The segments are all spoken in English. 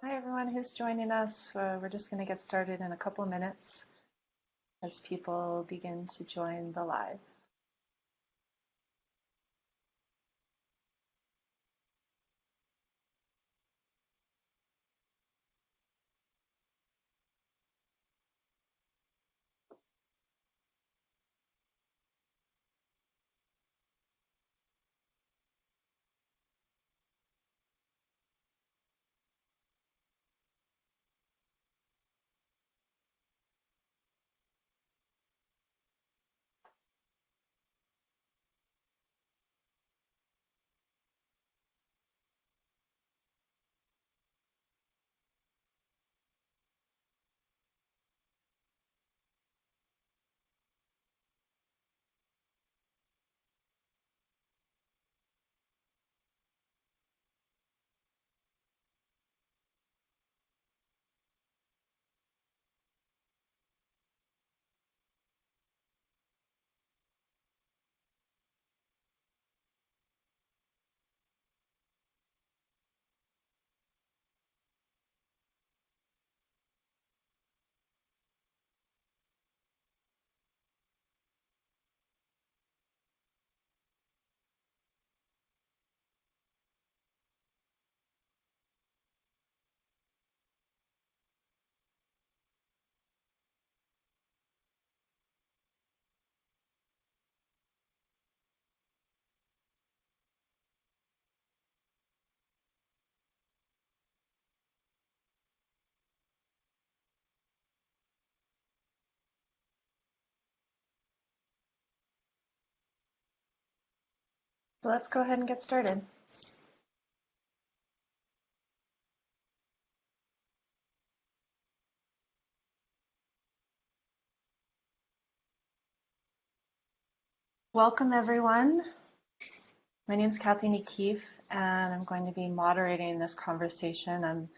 Hi, everyone who's joining us. We're just going to get started in a couple of minutes as people begin to join the live. So let's go ahead and get started. Welcome, everyone. My name is Kathleen Keefe, and I'm going to be moderating this conversation. I'm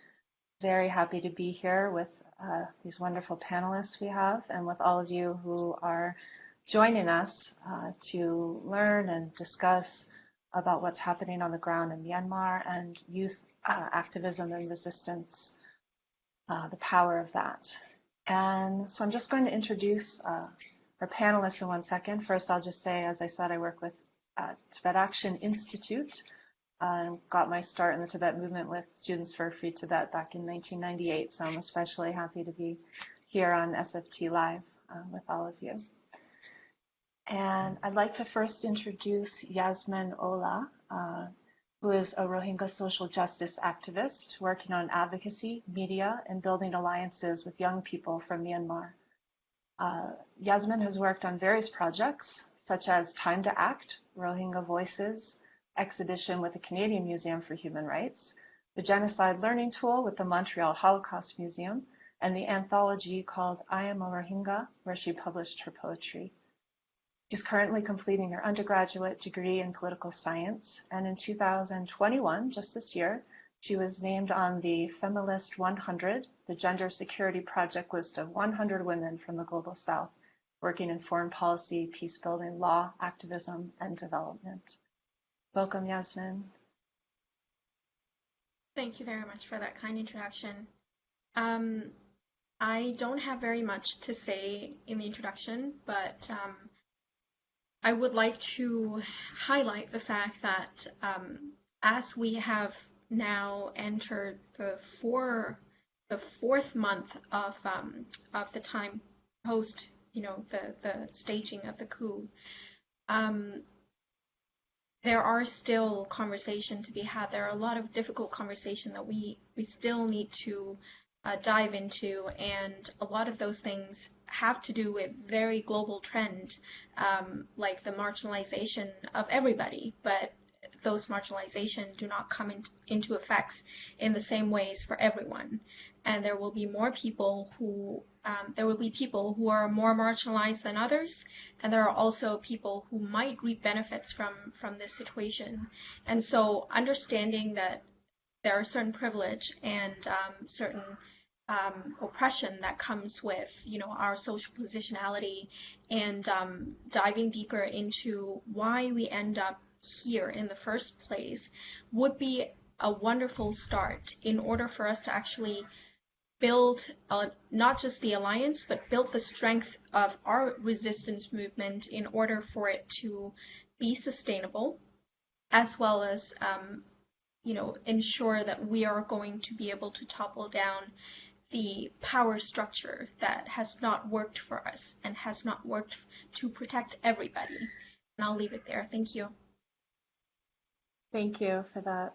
very happy to be here with these wonderful panelists we have and with all of you who are joining us to learn and discuss about what's happening on the ground in Myanmar and youth activism and resistance, the power of that. And so I'm just going to introduce our panelists in 1 second. First, I'll just say, as I said, I work with Tibet Action Institute. Got my start in the Tibet movement with Students for a Free Tibet back in 1998, so I'm especially happy to be here on SFT Live with all of you. And I'd like to first introduce Yasmin Ola, who is a Rohingya social justice activist working on advocacy, media, and building alliances with young people from Myanmar. Yasmin has worked on various projects, such as Time to Act, Rohingya Voices, exhibition with the Canadian Museum for Human Rights, the Genocide Learning Tool with the Montreal Holocaust Museum, and the anthology called I Am a Rohingya, where she published her poetry. She's currently completing her undergraduate degree in political science, and in 2021, just this year, she was named on the Feminist 100, the Gender Security Project list of 100 women from the Global South, working in foreign policy, peace building, law, activism, and development. Welcome, Yasmin. Thank you very much for that kind introduction. I don't have very much to say in the introduction, but I would like to highlight the fact that as we have now entered the fourth month of the time post, the staging of the coup, there are still conversation to be had. There are a lot of difficult conversation that we still need to dive into, and a lot of those things have to do with very global trend, like the marginalization of everybody, but those marginalization do not come into effects in the same ways for everyone. And there will be more people who who are more marginalized than others, and there are also people who might reap benefits from this situation. And so understanding that there are certain privilege and certain oppression that comes with our social positionality, and diving deeper into why we end up here in the first place would be a wonderful start in order for us to actually build not just the alliance, but build the strength of our resistance movement in order for it to be sustainable, as well as ensure that we are going to be able to topple down the power structure that has not worked for us and has not worked to protect everybody. And I'll leave it there. Thank you. Thank you for that.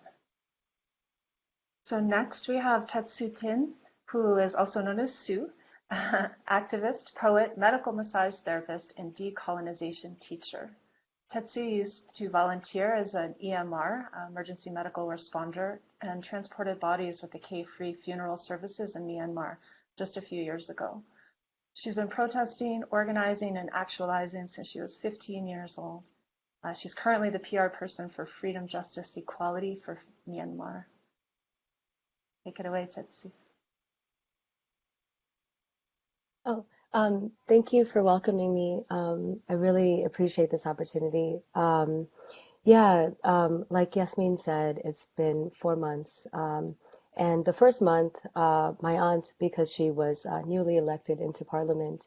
So next we have Tetsu Tin, who is also known as Sue, activist, poet, medical massage therapist, and decolonization teacher. Tetsu used to volunteer as an EMR, emergency medical responder, and transported bodies with the K-free funeral services in Myanmar just a few years ago. She's been protesting, organizing, and actualizing since she was 15 years old. She's currently the PR person for Freedom, Justice, Equality for Myanmar. Take it away, Tetsu. Oh, thank you for welcoming me. I really appreciate this opportunity. Like Yasmin said, it's been 4 months. And the first month, my aunt, because she was newly elected into parliament,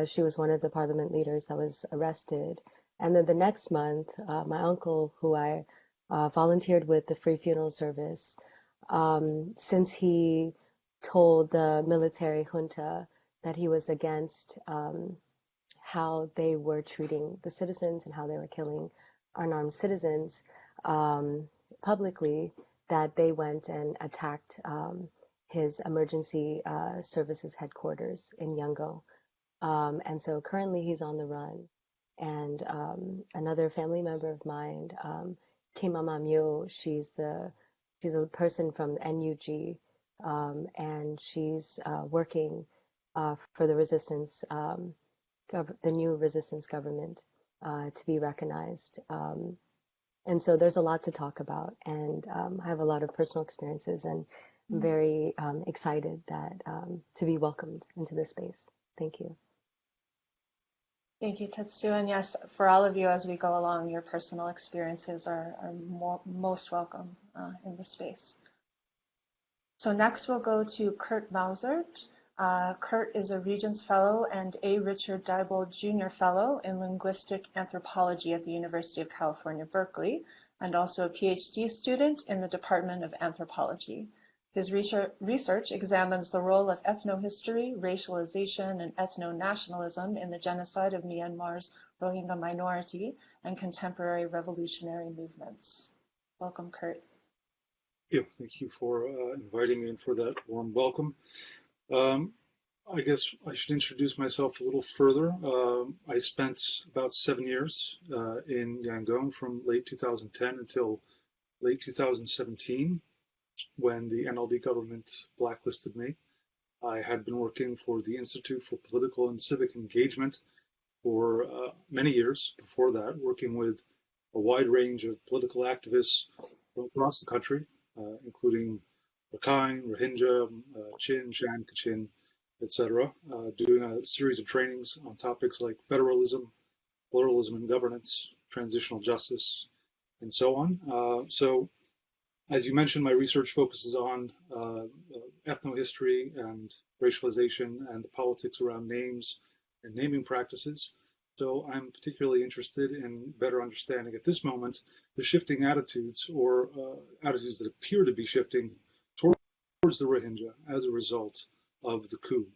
she was one of the parliament leaders that was arrested. And then the next month, my uncle, who I volunteered with the free funeral service, since he told the military junta that he was against how they were treating the citizens and how they were killing unarmed citizens publicly, that they went and attacked his emergency services headquarters in Yangon. And so currently he's on the run. And another family member of mine, Kim Amamyo, she's a person from NUG, and she's working for the resistance, the new resistance government to be recognized. And so there's a lot to talk about, and I have a lot of personal experiences, and I'm very excited that to be welcomed into this space. Thank you. Thank you, Tetsu. And yes, for all of you, as we go along, your personal experiences are most welcome in the space. So next we'll go to Kurt Mausert. Kurt is a Regents Fellow and A. Richard Diebold Jr. Fellow in Linguistic Anthropology at the University of California, Berkeley, and also a PhD student in the Department of Anthropology. His research examines the role of ethnohistory, racialization, and ethno-nationalism in the genocide of Myanmar's Rohingya minority and contemporary revolutionary movements. Welcome, Kurt. Yeah, thank you for inviting me and for that warm welcome. I guess I should introduce myself a little further. I spent about 7 years in Yangon from late 2010 until late 2017, when the NLD government blacklisted me. I had been working for the Institute for Political and Civic Engagement for many years before that, working with a wide range of political activists across the country, including Rakhine, Rohingya, Chin, Shan, Kachin, etc., doing a series of trainings on topics like federalism, pluralism and governance, transitional justice, and so on. So, as you mentioned, my research focuses on ethnohistory and racialization and the politics around names and naming practices. So I'm particularly interested in better understanding at this moment the shifting attitudes, or attitudes that appear to be shifting towards the Rohingya as a result of the coup.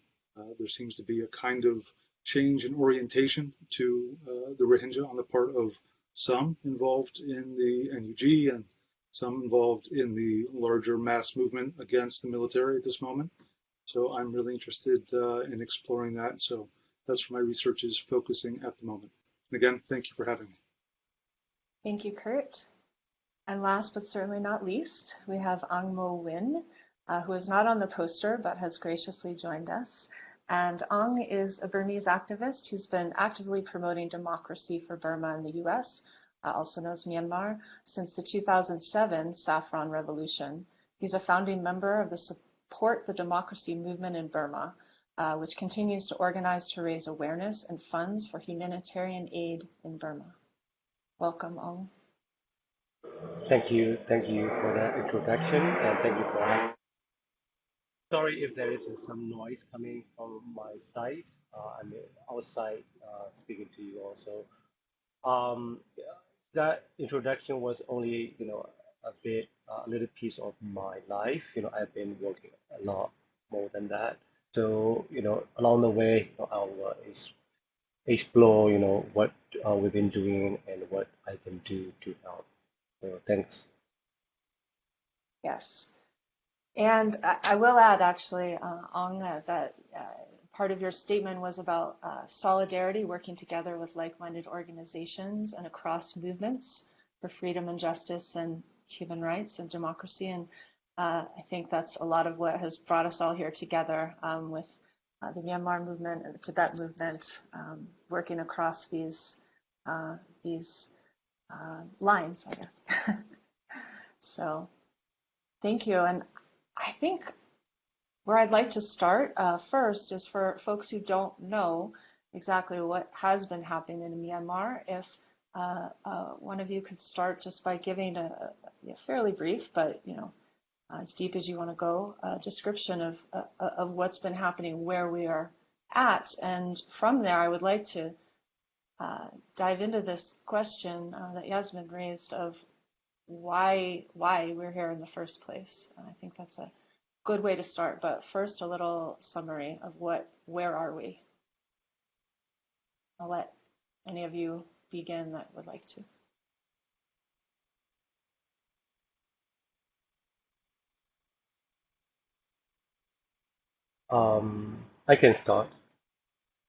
There seems to be a kind of change in orientation to the Rohingya on the part of some involved in the NUG and some involved in the larger mass movement against the military at this moment. So I'm really interested in exploring that. So that's where my research is focusing at the moment. And again, thank you for having me. Thank you, Kurt. And last but certainly not least, we have Aung Mo Win, who is not on the poster but has graciously joined us. And Aung is a Burmese activist who's been actively promoting democracy for Burma and the US, also known as Myanmar, since the 2007 Saffron Revolution. He's a founding member of the Support the Democracy movement in Burma, which continues to organize to raise awareness and funds for humanitarian aid in Burma. Welcome, Aung. Thank you for that introduction, and thank you for having. Sorry if there is some noise coming from my side. I'm outside speaking to you also. Um, that introduction was only, a little piece of my life. I've been working a lot more than that. So, along the way, I'll explore, what we've been doing and what I can do to help. So, thanks. Yes. And I will add, actually, Ong, that part of your statement was about solidarity, working together with like-minded organizations and across movements for freedom and justice and human rights and democracy. And I think that's a lot of what has brought us all here together with the Myanmar movement and the Tibet movement, working across these lines, I guess. So thank you. And I think where I'd like to start first is for folks who don't know exactly what has been happening in Myanmar. If one of you could start just by giving a fairly brief, but as deep as you want to go, description of what's been happening, where we are at, and from there, I would like to dive into this question that Yasmin raised of why we're here in the first place. And I think that's a good way to start. But first, a little summary of where are we? I'll let any of you begin that would like to. I can start.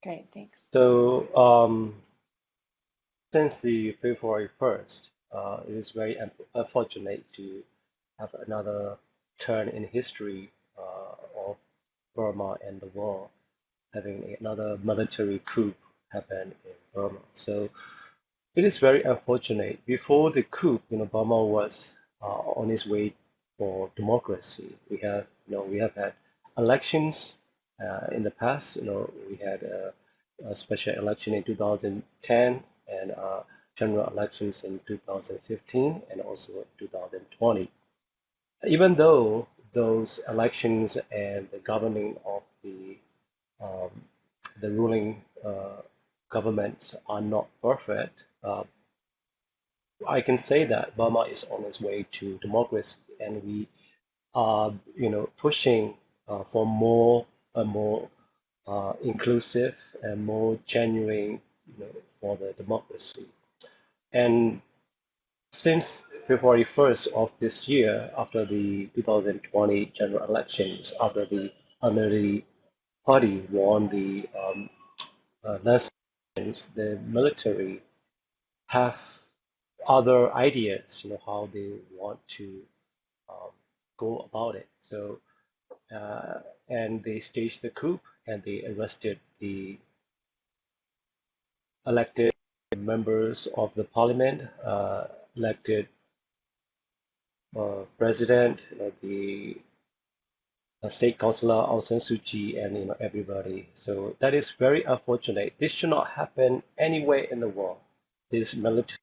Great, thanks. So, since the February 1st, it is very unfortunate to have another turn in history of Burma and the world, having another military coup happen in Burma. So it is very unfortunate. Before the coup, Burma was on its way for democracy. We have had elections in the past. We had a special election in 2010 and general elections in 2015 and also 2020. Even though those elections and the governing of um, the ruling governments are not perfect, I can say that Burma is on its way to democracy, and we are, pushing for more and more inclusive and more genuine, for the democracy. And since February 1st of this year, after the 2020 general elections, after the Unity Party won the elections, the military have other ideas, how they want to um, go about it. So, and they staged the coup and they arrested the elected members of the parliament, elected president, the state councillor Aung San Suu Kyi, and everybody. So that is very unfortunate. This should not happen anywhere in the world. This military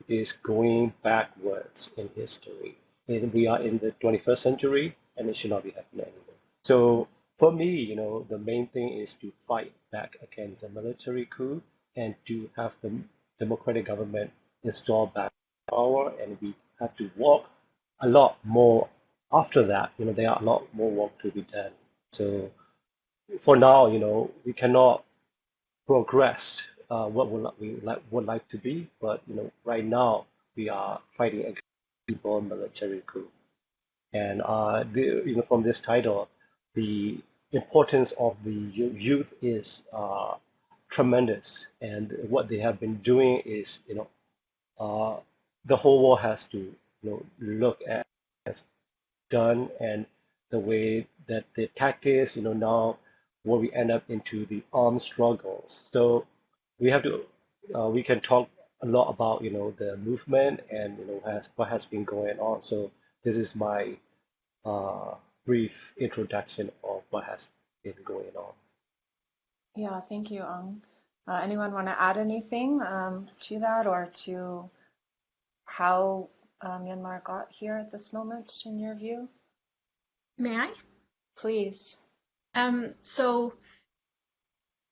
is going backwards in history. And we are in the 21st century, and it should not be happening anymore. So for me, the main thing is to fight back against the military coup and to have the democratic government install back power, and we have to work a lot more after that. There are a lot more work to be done. So for now, we cannot progress what would like to be, but right now we are fighting against people military coup. And from this title, the importance of the youth is tremendous, and what they have been doing is the whole world has to look at what's done and the way that the tactics, now where we end up into the armed struggles. So we have to we can talk a lot about the movement and what has been going on. So this is my uh, brief introduction of what has been going on. Yeah, thank you, Ong. Anyone want to add anything to that or to how Myanmar got here at this moment, in your view? May I? Please. So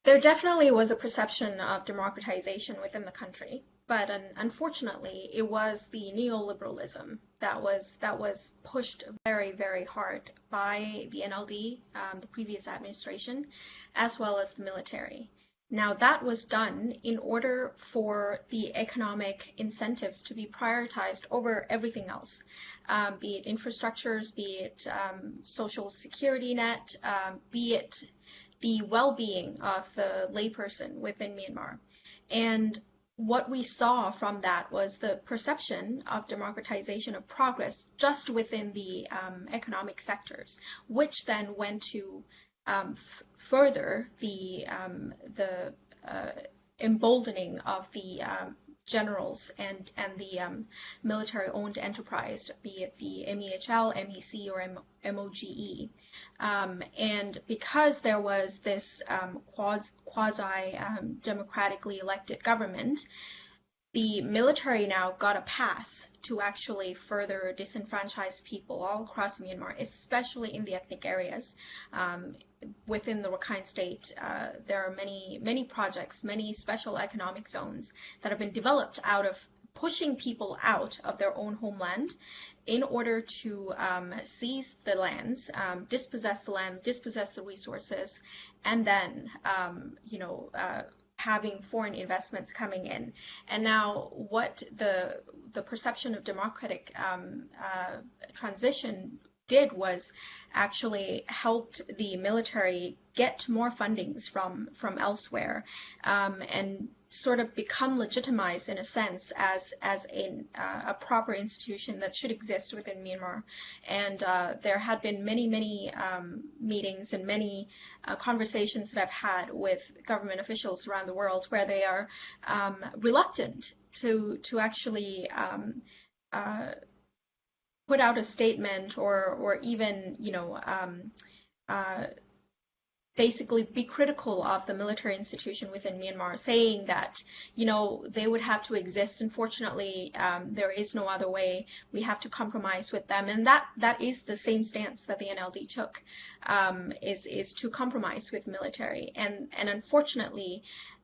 there definitely was a perception of democratization within the country, but unfortunately, it was the neoliberalism that was pushed very, very hard by the NLD, the previous administration, as well as the military. Now, that was done in order for the economic incentives to be prioritized over everything else, be it infrastructures, be it social security net, be it the well-being of the layperson within Myanmar. And what we saw from that was the perception of democratization of progress just within the economic sectors, which then went to further the emboldening of the generals and the military-owned enterprise, be it the MEHL, MEC, or MOGE. And because there was this quasi-democratically elected government, the military now got a pass to actually further disenfranchise people all across Myanmar, especially in the ethnic areas. Within the Rakhine State, there are many projects, many special economic zones that have been developed out of pushing people out of their own homeland in order to seize the lands, dispossess the land, dispossess the resources, and then, having foreign investments coming in. And now what the perception of democratic transition did was actually helped the military get more fundings from elsewhere, and sort of become legitimized in a sense as a proper institution that should exist within Myanmar. And there had been many meetings and many conversations that I've had with government officials around the world where they are reluctant to actually put out a statement or even basically be critical of the military institution within Myanmar, saying that they would have to exist. Unfortunately, there is no other way. We have to compromise with them, and that is the same stance that the NLD took, is to compromise with military. And unfortunately,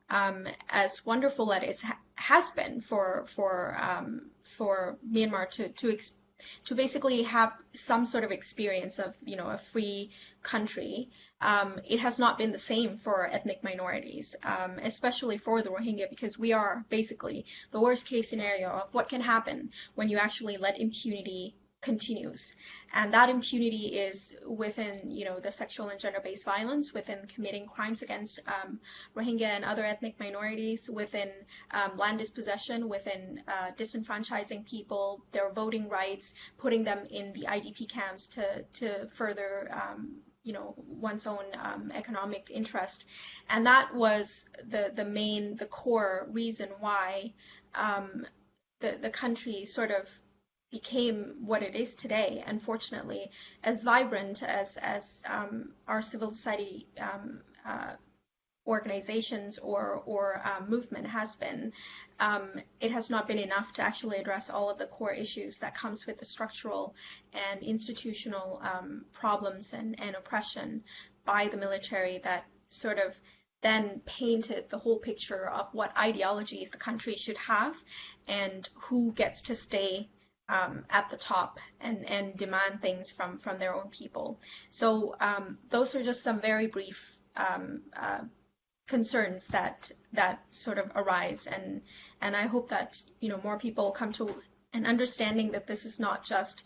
as wonderful as it has been for Myanmar to basically have some sort of experience of a free country, it has not been the same for ethnic minorities, especially for the Rohingya, because we are basically the worst case scenario of what can happen when you actually let impunity continues. And that impunity is within the sexual and gender-based violence, within committing crimes against Rohingya and other ethnic minorities, within land dispossession, within disenfranchising people, their voting rights, putting them in the IDP camps to further one's own economic interest. And that was the core reason why the country sort of became what it is today. Unfortunately, as vibrant as our civil society organizations or movement has been, it has not been enough to actually address all of the core issues that comes with the structural and institutional problems and oppression by the military that sort of then painted the whole picture of what ideologies the country should have and who gets to stay at the top and demand things from their own people. So those are just some very brief concerns that sort of arise, and I hope that more people come to an understanding that this is not just a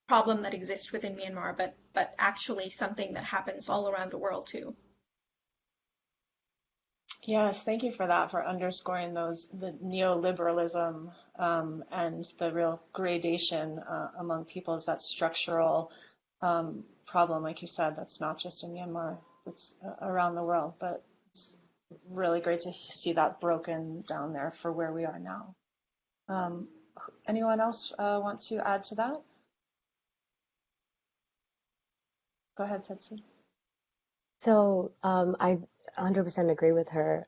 problem that exists within Myanmar, but actually something that happens all around the world too. Yes, thank you for that, for underscoring the neoliberalism and the real gradation among peoples, that structural problem, like you said, that's not just in Myanmar, it's around the world. But it's really great to see that broken down there for where we are now. Anyone else want to add to that? Go ahead, Tetsu. So I 100% agree with her.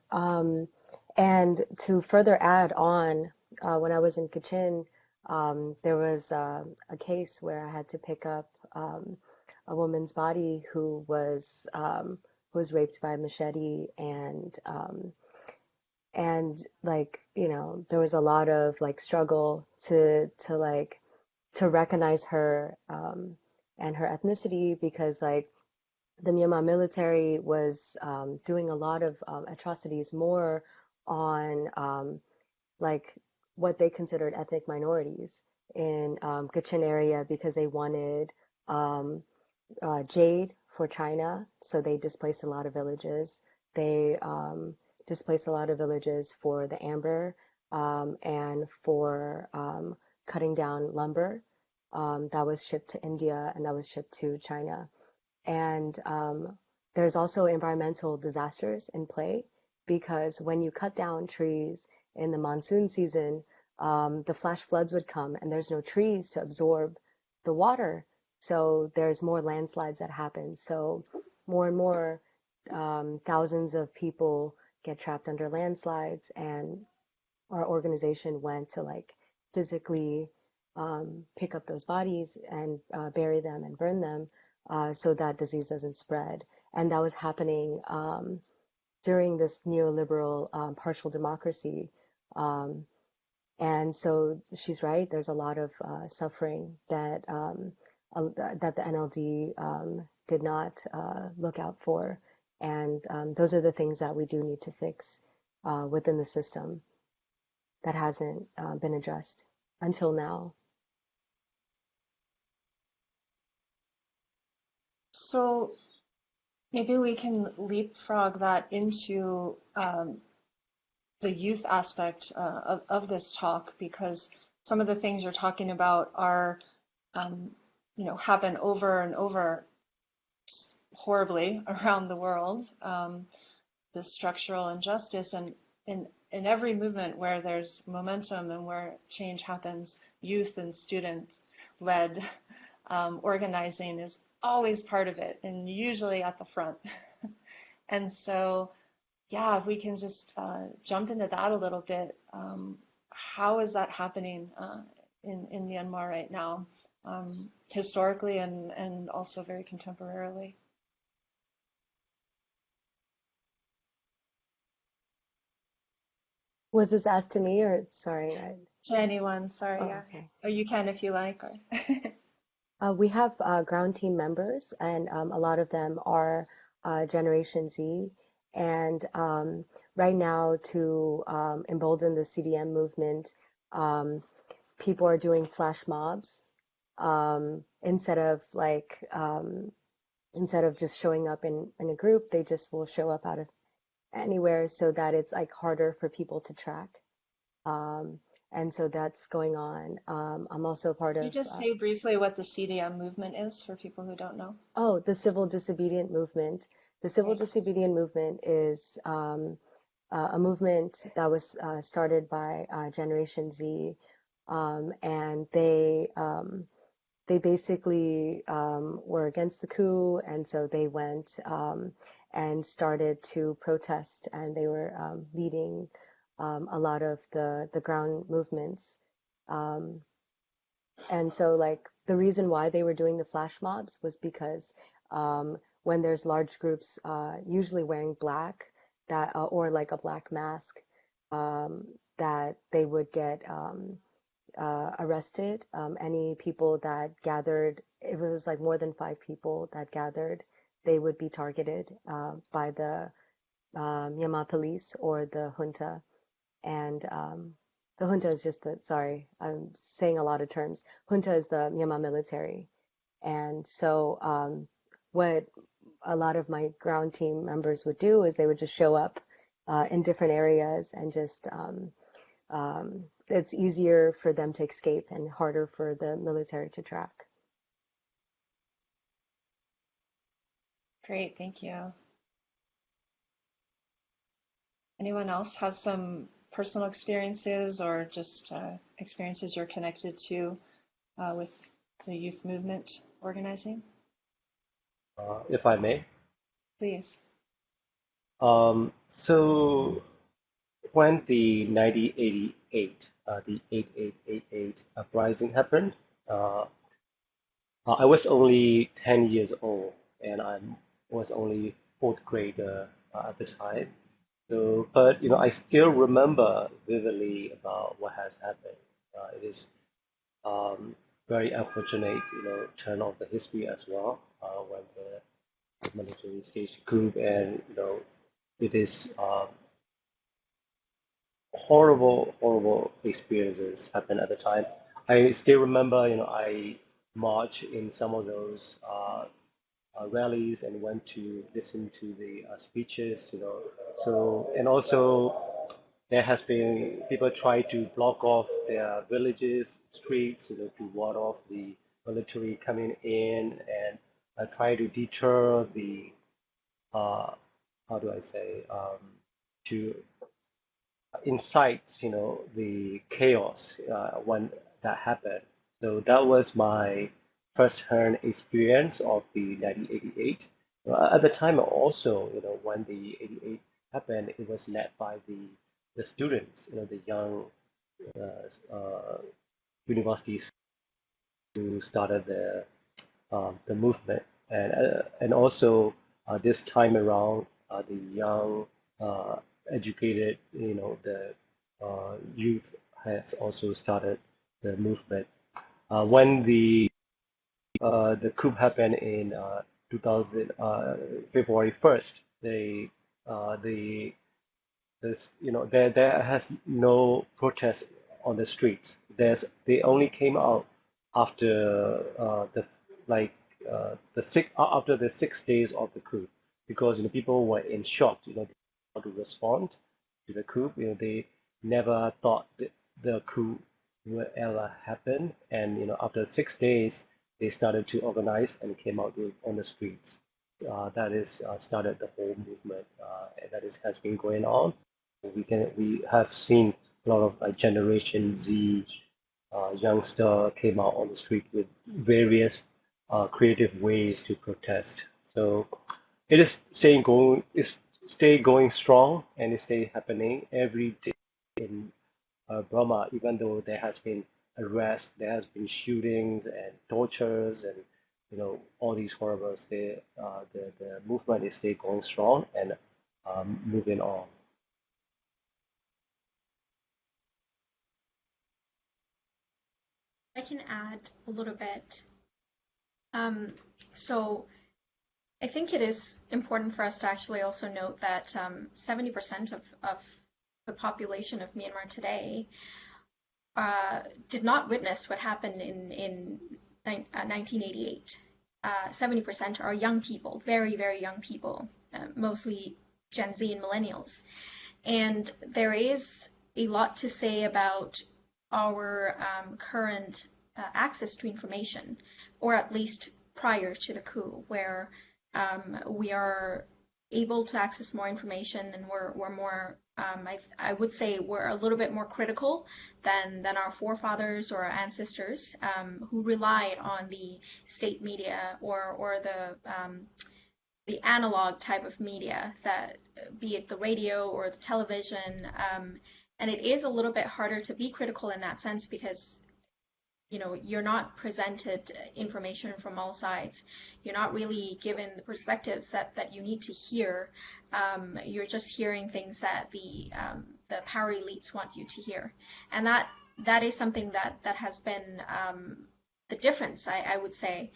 And to further add on, when I was in Kachin, There was a case where I had to pick up a woman's body who was raped by a machete, and like, you know, there was a lot of like struggle to recognize her and her ethnicity, because like the Myanmar military was doing a lot of atrocities more on like what they considered ethnic minorities in Kachin area, because they wanted um, jade for China, so they displaced a lot of villages. They displaced a lot of villages for the amber, and for cutting down lumber that was shipped to India and that was shipped to China. And there's also environmental disasters in play, because when you cut down trees in the monsoon season, the flash floods would come and there's no trees to absorb the water. So there's more landslides that happen. So more and more thousands of people get trapped under landslides, and our organization went to like physically pick up those bodies and bury them and burn them, so that disease doesn't spread. And that was happening during this neoliberal partial democracy. Um, and so she's right. There's a lot of suffering that the NLD did not look out for, and those are the things that we do need to fix within the system that hasn't been addressed until now. So maybe we can leapfrog that into the youth aspect of this talk, because some of the things you're talking about are, happen over and over horribly around the world. The structural injustice, and in every movement where there's momentum and where change happens, youth and students led organizing is always part of it, and usually at the front. And so, yeah, if we can just jump into that a little bit, how is that happening in Myanmar right now, historically and also very contemporarily? Was this asked to me, or sorry? To anyone, sorry, Oh, yeah. okay. Or you can if you like. Or We have ground team members, and a lot of them are Generation Z. And right now, to embolden the CDM movement, um, people are doing flash mobs, instead of instead of just showing up in a group. They just will show up out of anywhere, so that it's like harder for people to track. Um, and so that's going on. I'm also part you of just say briefly what the CDM movement is for people who don't know? the civil disobedient movement. The civil Right. disobedient movement is a movement that was started by Generation Z, and they basically were against the coup, and so they went and started to protest, and they were leading a lot of the ground movements. Um, and so, like, the reason why they were doing the flash mobs was because when there's large groups, usually wearing black, or like a black mask, um, that they would get arrested. Any people that gathered, if it was like more than 5 people that gathered, they would be targeted by the Myanmar police or the junta. And the junta is just sorry, I'm saying a lot of terms. Junta is the Myanmar military. And so what a lot of my ground team members would do is they would just show up in different areas, and just it's easier for them to escape and harder for the military to track. Great, thank you. Anyone else have some personal experiences or just experiences you're connected to with the youth movement organizing? If I may. Please. So when the 1988 the 8888 uprising happened. Uh, I was only 10 years old, and I was only fourth grader at the time. So, but I still remember vividly about what has happened. It is very unfortunate, turn of the history as well, when the military staged coup, and it is horrible, horrible experiences happened at the time. I still remember, I marched in some of those rallies and went to listen to the speeches, So, and also there has been people try to block off their villages, streets, to ward off the military coming in and try to deter the, uh, how do I say, to incite, the chaos when that happened. So that was my first-hand experience of the 1988. At the time also, when the 88 happened, it was led by the students, the young universities who started the movement, and also this time around, the young educated, the youth has also started the movement. When the coup happened in 2000 February 1st, the this, there has no protest on the streets. They only came out after after the 6 days of the coup, because people were in shock. How to respond to the coup. They never thought that the coup would ever happen, and after 6 days, they started to organize and came out on the streets. That is started the whole movement has been going on. We have seen a lot of Generation Z youngster came out on the street with various creative ways to protest. So it is stay going strong, and it stay happening every day in Burma, even though there has been arrests, there has been shootings and tortures, and all these horribles. The movement is still going strong and moving on. I can add a little bit. So I think it is important for us to actually also note that 70% of the population of Myanmar today did not witness what happened in 1988. 70% are young people, very, very young people, mostly Gen Z and millennials. And there is a lot to say about our current access to information, or at least prior to the coup, where we are able to access more information, and we're more, I would say we're a little bit more critical than our forefathers or our ancestors, who relied on the state media or the analog type of media, that be it the radio or the television. And it is a little bit harder to be critical in that sense, because you're not presented information from all sides. You're not really given the perspectives that you need to hear. You're just hearing things that the power elites want you to hear, and that is something that has been the difference, I would say,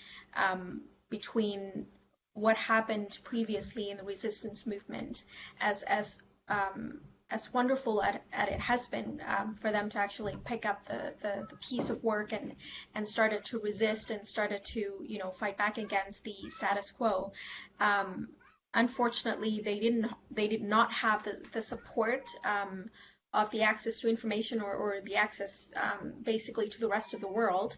between what happened previously in the resistance movement, as wonderful as it has been for them to actually pick up the piece of work and started to resist and started to fight back against the status quo. Unfortunately, they did not have the support of the access to information, or the access basically to the rest of the world,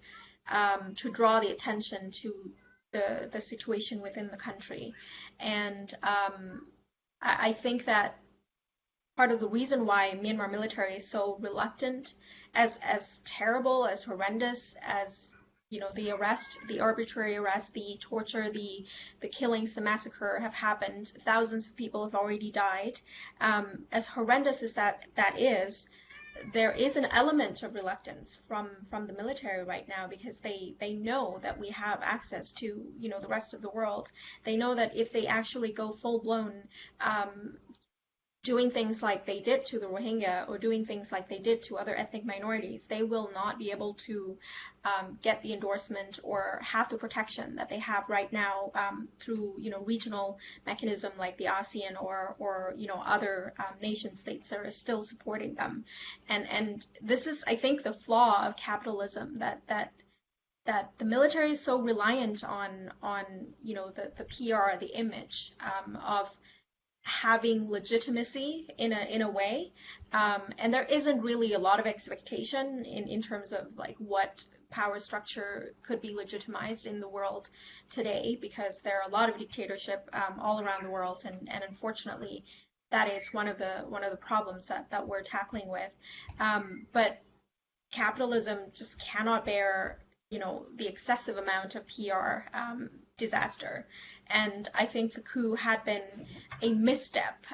to draw the attention to the situation within the country. And I think that part of the reason why Myanmar military is so reluctant, as terrible, as horrendous as the arbitrary arrest, the torture, the killings, the massacre have happened. Thousands of people have already died. As horrendous as that is, there is an element of reluctance from the military right now, because they know that we have access to, the rest of the world. They know that if they actually go full blown, doing things like they did to the Rohingya, or doing things like they did to other ethnic minorities, they will not be able to get the endorsement or have the protection that they have right now, through regional mechanism like the ASEAN, or other nation states that are still supporting them. And this is, I think, the flaw of capitalism, that the military is so reliant on the PR, the image, of having legitimacy in a way, and there isn't really a lot of expectation in terms of like what power structure could be legitimized in the world today, because there are a lot of dictatorship all around the world, and unfortunately that is one of the problems that we're tackling with. But capitalism just cannot bear the excessive amount of PR disaster. And I think the coup had been a misstep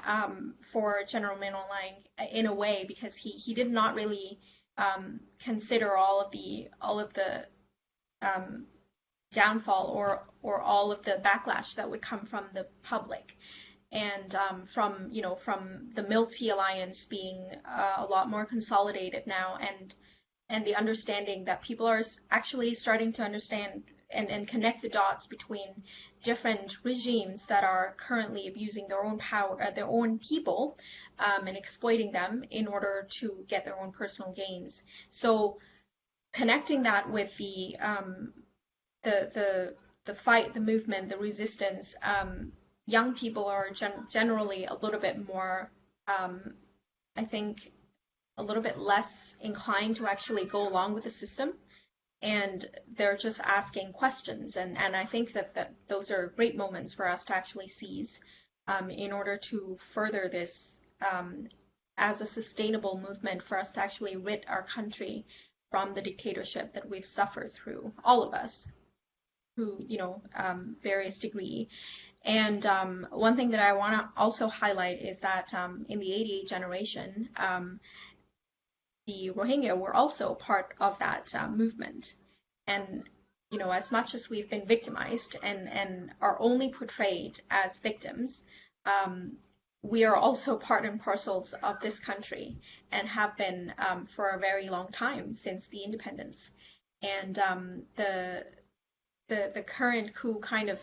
for General Min Aung Hlaing in a way, because he did not really consider all of the downfall, or all of the backlash that would come from the public, and from the milk tea alliance being a lot more consolidated now, and the understanding that people are actually starting to understand and connect the dots between different regimes that are currently abusing their own power, their own people, and exploiting them in order to get their own personal gains. So connecting that with the fight, the movement, the resistance, young people are generally a little bit more, I think, a little bit less inclined to actually go along with the system, and they're just asking questions, and I think that those are great moments for us to actually seize, in order to further this as a sustainable movement, for us to actually rid our country from the dictatorship that we've suffered through, all of us, through various degree. And one thing that I want to also highlight is that in the 88 generation, the Rohingya were also part of that movement. And, as much as we've been victimized and are only portrayed as victims, we are also part and parcels of this country, and have been for a very long time, since the independence. And the current coup kind of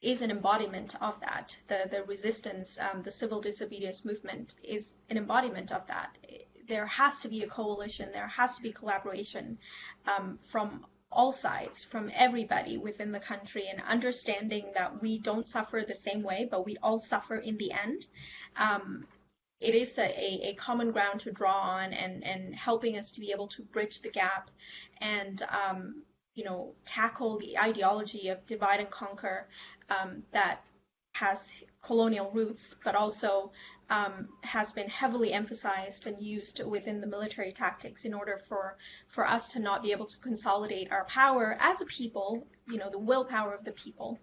is an embodiment of that. The resistance, the civil disobedience movement is an embodiment of that. There has to be a coalition, there has to be collaboration from all sides, from everybody within the country, and understanding that we don't suffer the same way, but we all suffer in the end. It is a common ground to draw on, and helping us to be able to bridge the gap, and tackle the ideology of divide and conquer that has colonial roots, but also has been heavily emphasized and used within the military tactics in order for us to not be able to consolidate our power as a people, the willpower of the people,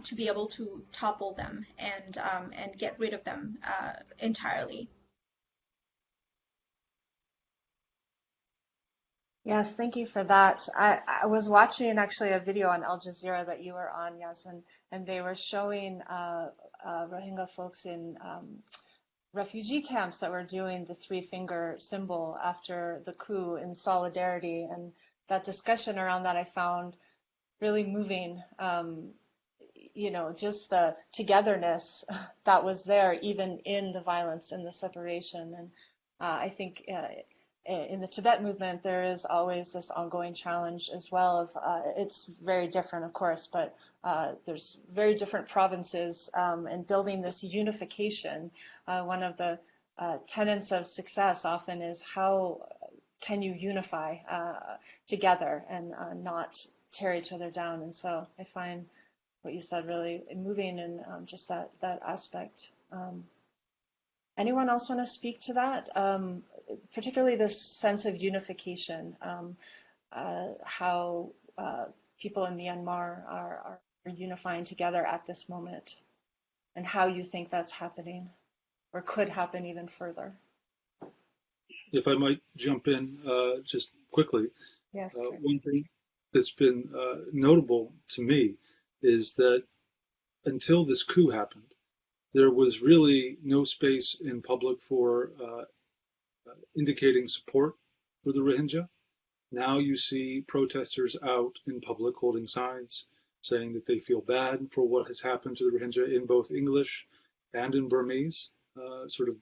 to be able to topple them and get rid of them entirely. Yes, thank you for that. I was watching actually a video on Al Jazeera that you were on, Yasmin, and they were showing Rohingya folks in refugee camps that were doing the three-finger symbol after the coup in solidarity. And that discussion around that I found really moving. Just the togetherness that was there, even in the violence and the separation. And I think in the Tibet movement, there is always this ongoing challenge as well of, it's very different, of course, but there's very different provinces, and building this unification. One of the tenets of success often is how can you unify together and not tear each other down. And so I find what you said really moving, and just that aspect. Anyone else want to speak to that? Particularly this sense of unification, how people in Myanmar are unifying together at this moment, and how you think that's happening or could happen even further. If I might jump in just quickly, Yes. one thing that's been notable to me is that until this coup happened, there was really no space in public for indicating support for the Rohingya. Now you see protesters out in public holding signs saying that they feel bad for what has happened to the Rohingya in both English and in Burmese, sort of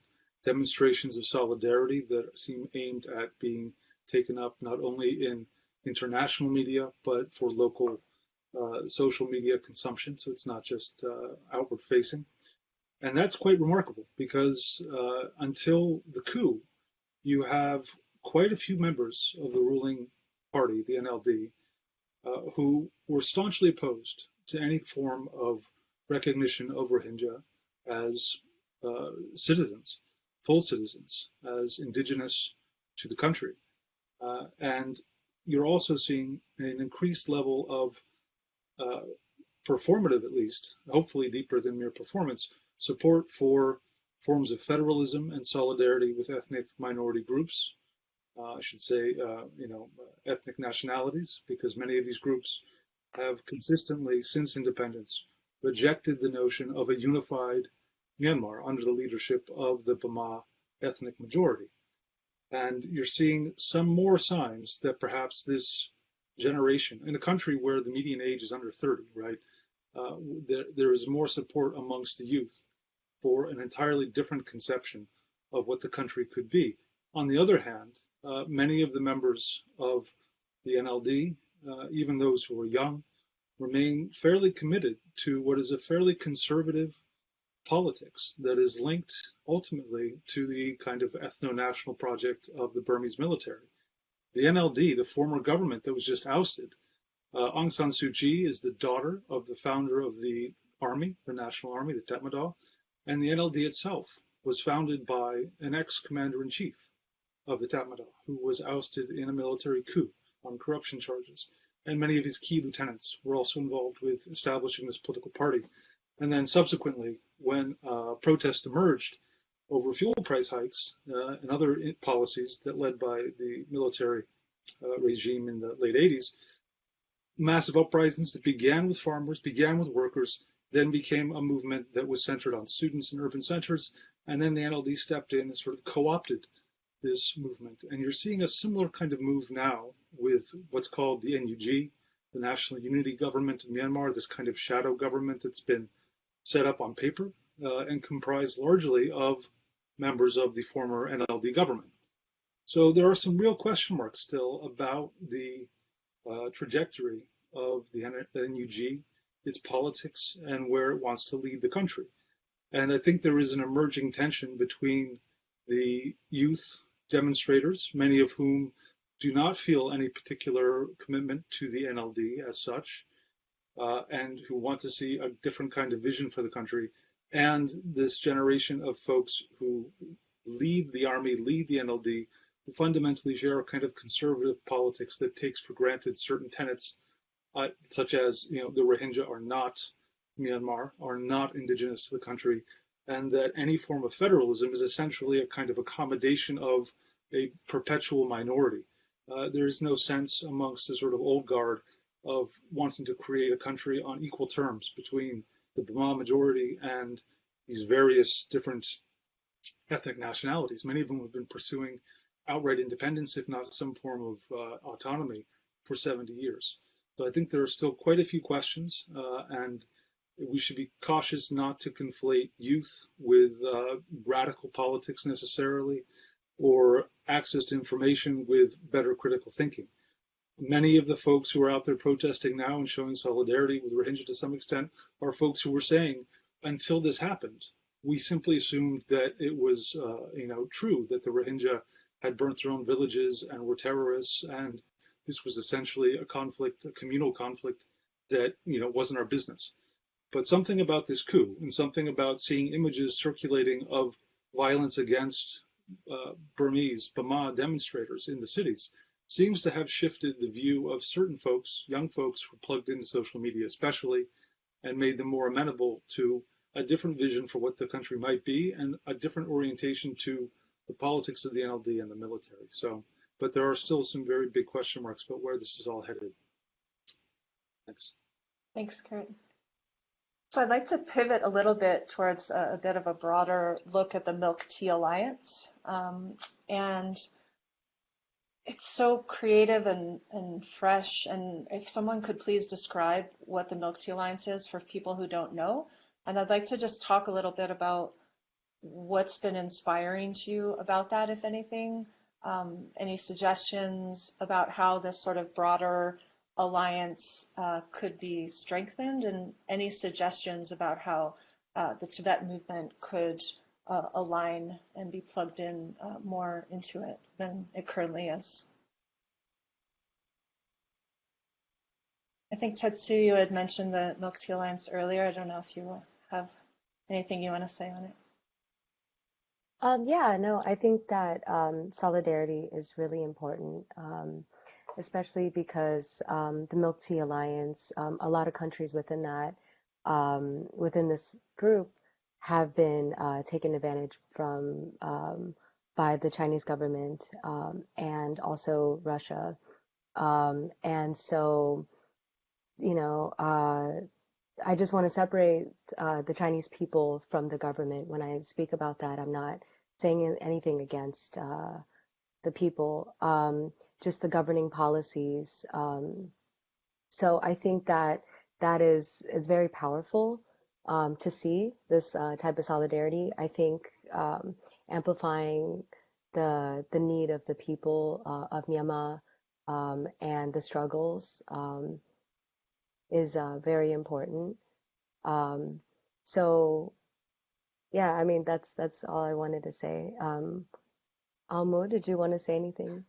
demonstrations of solidarity that seem aimed at being taken up not only in international media, but for local social media consumption. So it's not just outward facing. And that's quite remarkable because until the coup, you have quite a few members of the ruling party, the NLD, who were staunchly opposed to any form of recognition of Rohingya as citizens, full citizens, as indigenous to the country. And you're also seeing an increased level of performative, at least, hopefully deeper than mere performance, support for forms of federalism and solidarity with ethnic minority groups. I should say, ethnic nationalities, because many of these groups have consistently, since independence, rejected the notion of a unified Myanmar under the leadership of the Burma ethnic majority. And you're seeing some more signs that perhaps this generation, in a country where the median age is under 30, right, there is more support amongst the youth for an entirely different conception of what the country could be. On the other hand, many of the members of the NLD, even those who are young, remain fairly committed to what is a fairly conservative politics that is linked ultimately to the kind of ethno-national project of the Burmese military. The NLD, the former government that was just ousted, Aung San Suu Kyi is the daughter of the founder of the army, the National Army, the Tatmadaw, and the NLD itself was founded by an ex-commander-in-chief of the Tatmadaw, who was ousted in a military coup on corruption charges. And many of his key lieutenants were also involved with establishing this political party. And then subsequently, when protests emerged over fuel price hikes and other policies that led by the military regime in the late 80s, massive uprisings that began with farmers, began with workers, then became a movement that was centered on students in urban centers. And then the NLD stepped in and sort of co-opted this movement. And you're seeing a similar kind of move now with what's called the NUG, the National Unity Government in Myanmar, this kind of shadow government that's been set up on paper and comprised largely of members of the former NLD government. So there are some real question marks still about the trajectory of the NUG, its politics, and where it wants to lead the country. And I think there is an emerging tension between the youth demonstrators, many of whom do not feel any particular commitment to the NLD as such, and who want to see a different kind of vision for the country, and this generation of folks who lead the army, lead the NLD, who fundamentally share a kind of conservative politics that takes for granted certain tenets, such as, the Rohingya are not Myanmar, are not indigenous to the country, and that any form of federalism is essentially a kind of accommodation of a perpetual minority. There is no sense amongst the sort of old guard of wanting to create a country on equal terms between the Burma majority and these various different ethnic nationalities. Many of them have been pursuing outright independence, if not some form of autonomy, for 70 years. So I think there are still quite a few questions, and we should be cautious not to conflate youth with radical politics necessarily, or access to information with better critical thinking. Many of the folks who are out there protesting now and showing solidarity with Rohingya to some extent are folks who were saying, until this happened, we simply assumed that it was, true that the Rohingya had burnt their own villages and were terrorists, and this was essentially a conflict, a communal conflict that, wasn't our business. But something about this coup and something about seeing images circulating of violence against Burma demonstrators in the cities seems to have shifted the view of certain folks, young folks who are plugged into social media especially, and made them more amenable to a different vision for what the country might be and a different orientation to the politics of the NLD and the military. So, but there are still some very big question marks about where this is all headed. Thanks. Thanks, Kurt. So I'd like to pivot a little bit towards a bit of a broader look at the Milk Tea Alliance. And it's so creative and fresh. And if someone could please describe what the Milk Tea Alliance is for people who don't know. And I'd like to just talk a little bit about what's been inspiring to you about that, if anything. Any suggestions about how this sort of broader alliance could be strengthened, and any suggestions about how the Tibet movement could align and be plugged in more into it than it currently is. I think Tetsu, you had mentioned the Milk Tea Alliance earlier. I don't know if you have anything you want to say on it. Yeah, no, I think that solidarity is really important, especially because the Milk Tea Alliance, a lot of countries within that, within this group, have been taken advantage from by the Chinese government and also Russia. And so, you know, I just want to separate the Chinese people from the government. When I speak about that, I'm not saying anything against the people, just the governing policies. So I think that that is very powerful to see this type of solidarity. I think amplifying the need of the people of Myanmar and the struggles is very important. So yeah, I mean that's all I wanted to say. Almo, did you want to say anything?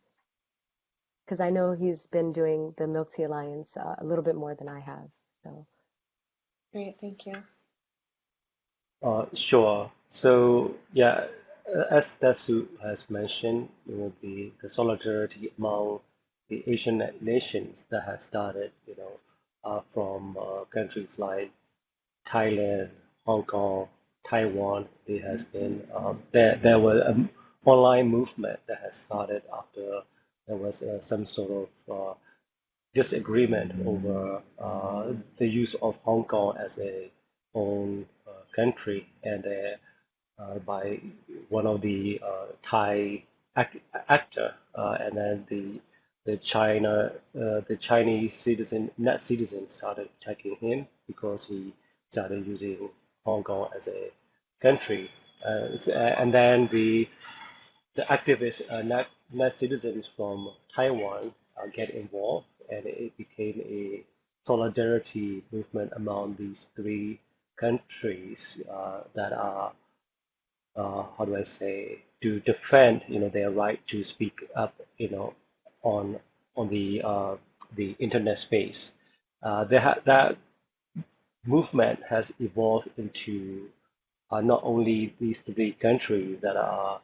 Because I know he's been doing the Milk Tea Alliance a little bit more than I have. So Great, thank you. Sure. So yeah, as Dasu has mentioned, the solidarity among the Asian nations that has started, from countries like Thailand, Hong Kong, Taiwan. There has been there was an online movement that has started after there was some sort of disagreement over the use of Hong Kong as a own country, and by one of the Thai actor, and then the Chinese citizen, net citizen, started attacking him because he started using Hong Kong as a country, and then the activists, net citizens from Taiwan, get involved, and it became a solidarity movement among these three countries that are, how do I say, to defend, their right to speak up, on the internet space. That movement has evolved into not only these three countries that are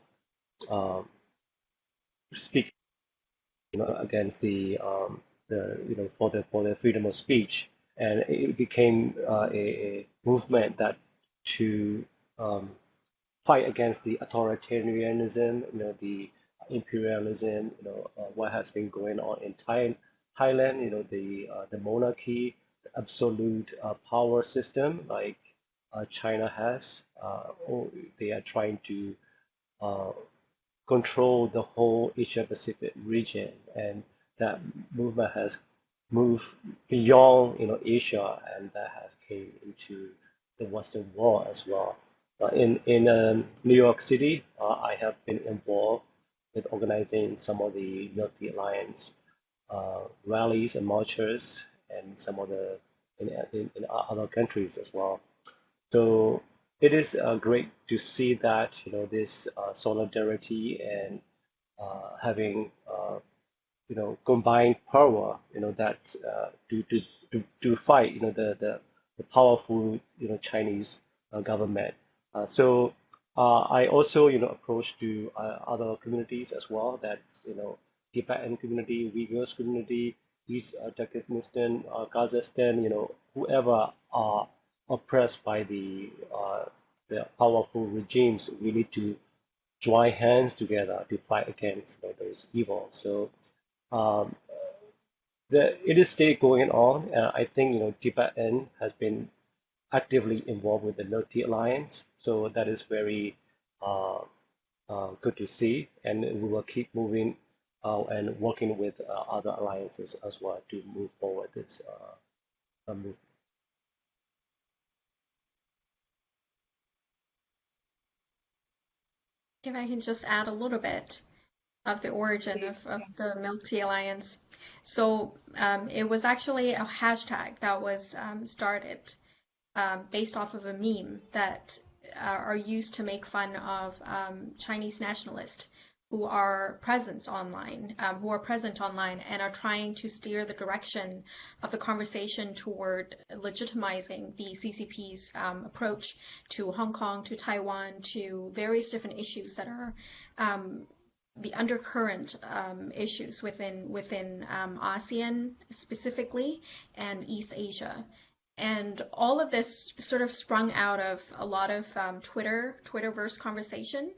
speaking, against for the freedom of speech, and it became a movement that to fight against the authoritarianism, the imperialism, what has been going on in Thailand, the monarchy, the absolute power system like China has. They are trying to uh, control the whole Asia Pacific region, and that movement has moved beyond, Asia, and that has came into the Western world as well. In New York City, I have been involved with organizing some of the Milk Tea Alliance rallies and marches, and some of the in other countries as well. So it is great to see that, this solidarity and having combined power, that to fight, the powerful, Chinese government. I also, approached to other communities as well, that, Tibetan community, Uyghurs community, East Turkmenistan, Kazakhstan, whoever are oppressed by the powerful regimes, we need to join hands together to fight against those evils. So um, it is still going on. I think Tibetan has been actively involved with the Military Alliance, so that is very uh, good to see, and we will keep moving and working with other alliances as well to move forward this movement. If I can just add a little bit of the origin Please, of yes. the Military Alliance. So it was actually a hashtag that was started based off of a meme that are used to make fun of Chinese nationalists who are present online and are trying to steer the direction of the conversation toward legitimizing the CCP's approach to Hong Kong, to Taiwan, to various different issues that are the undercurrent issues within ASEAN specifically and East Asia. And all of this sort of sprung out of a lot of Twitterverse conversation.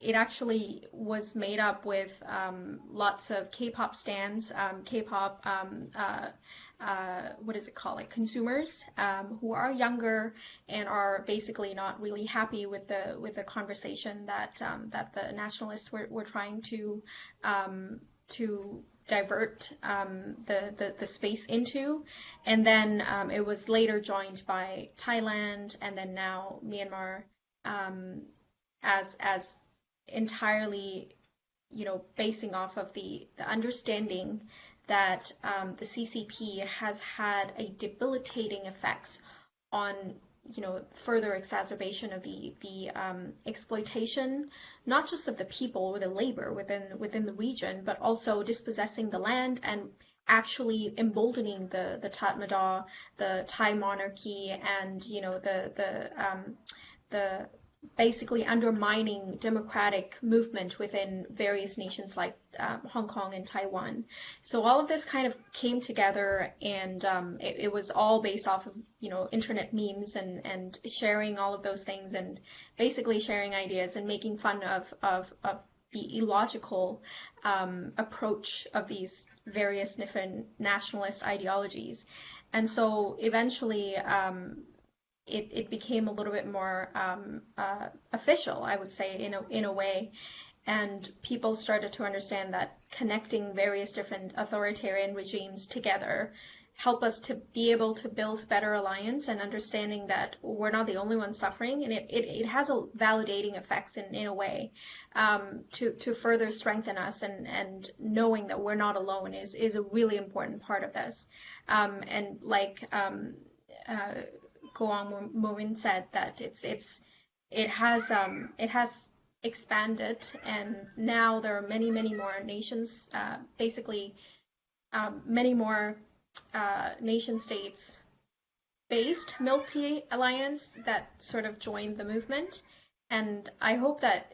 It actually was made up with lots of K-pop stans, K-pop, what is it called, like consumers who are younger and are basically not really happy with the conversation that that the nationalists were trying to divert the space into, and then it was later joined by Thailand and then now Myanmar as entirely, basing off of the understanding that the CCP has had a debilitating effects on, further exacerbation of the exploitation, not just of the people or the labor within the region, but also dispossessing the land and actually emboldening the Tatmadaw, the Thai monarchy, and the basically undermining democratic movement within various nations like Hong Kong and Taiwan. So all of this kind of came together, and it was all based off of internet memes and sharing all of those things, and basically sharing ideas and making fun of the illogical approach of these various different nationalist ideologies. And so eventually it became a little bit more official, I would say, in a way. And people started to understand that connecting various different authoritarian regimes together help us to be able to build better alliance, and understanding that we're not the only ones suffering, and it has a validating effects in a way to further strengthen us, and knowing that we're not alone is a really important part of this. And like Aung Movement said, that it has expanded, and now there are many more nations, basically many more nation states based multi alliance that sort of joined the movement. And I hope that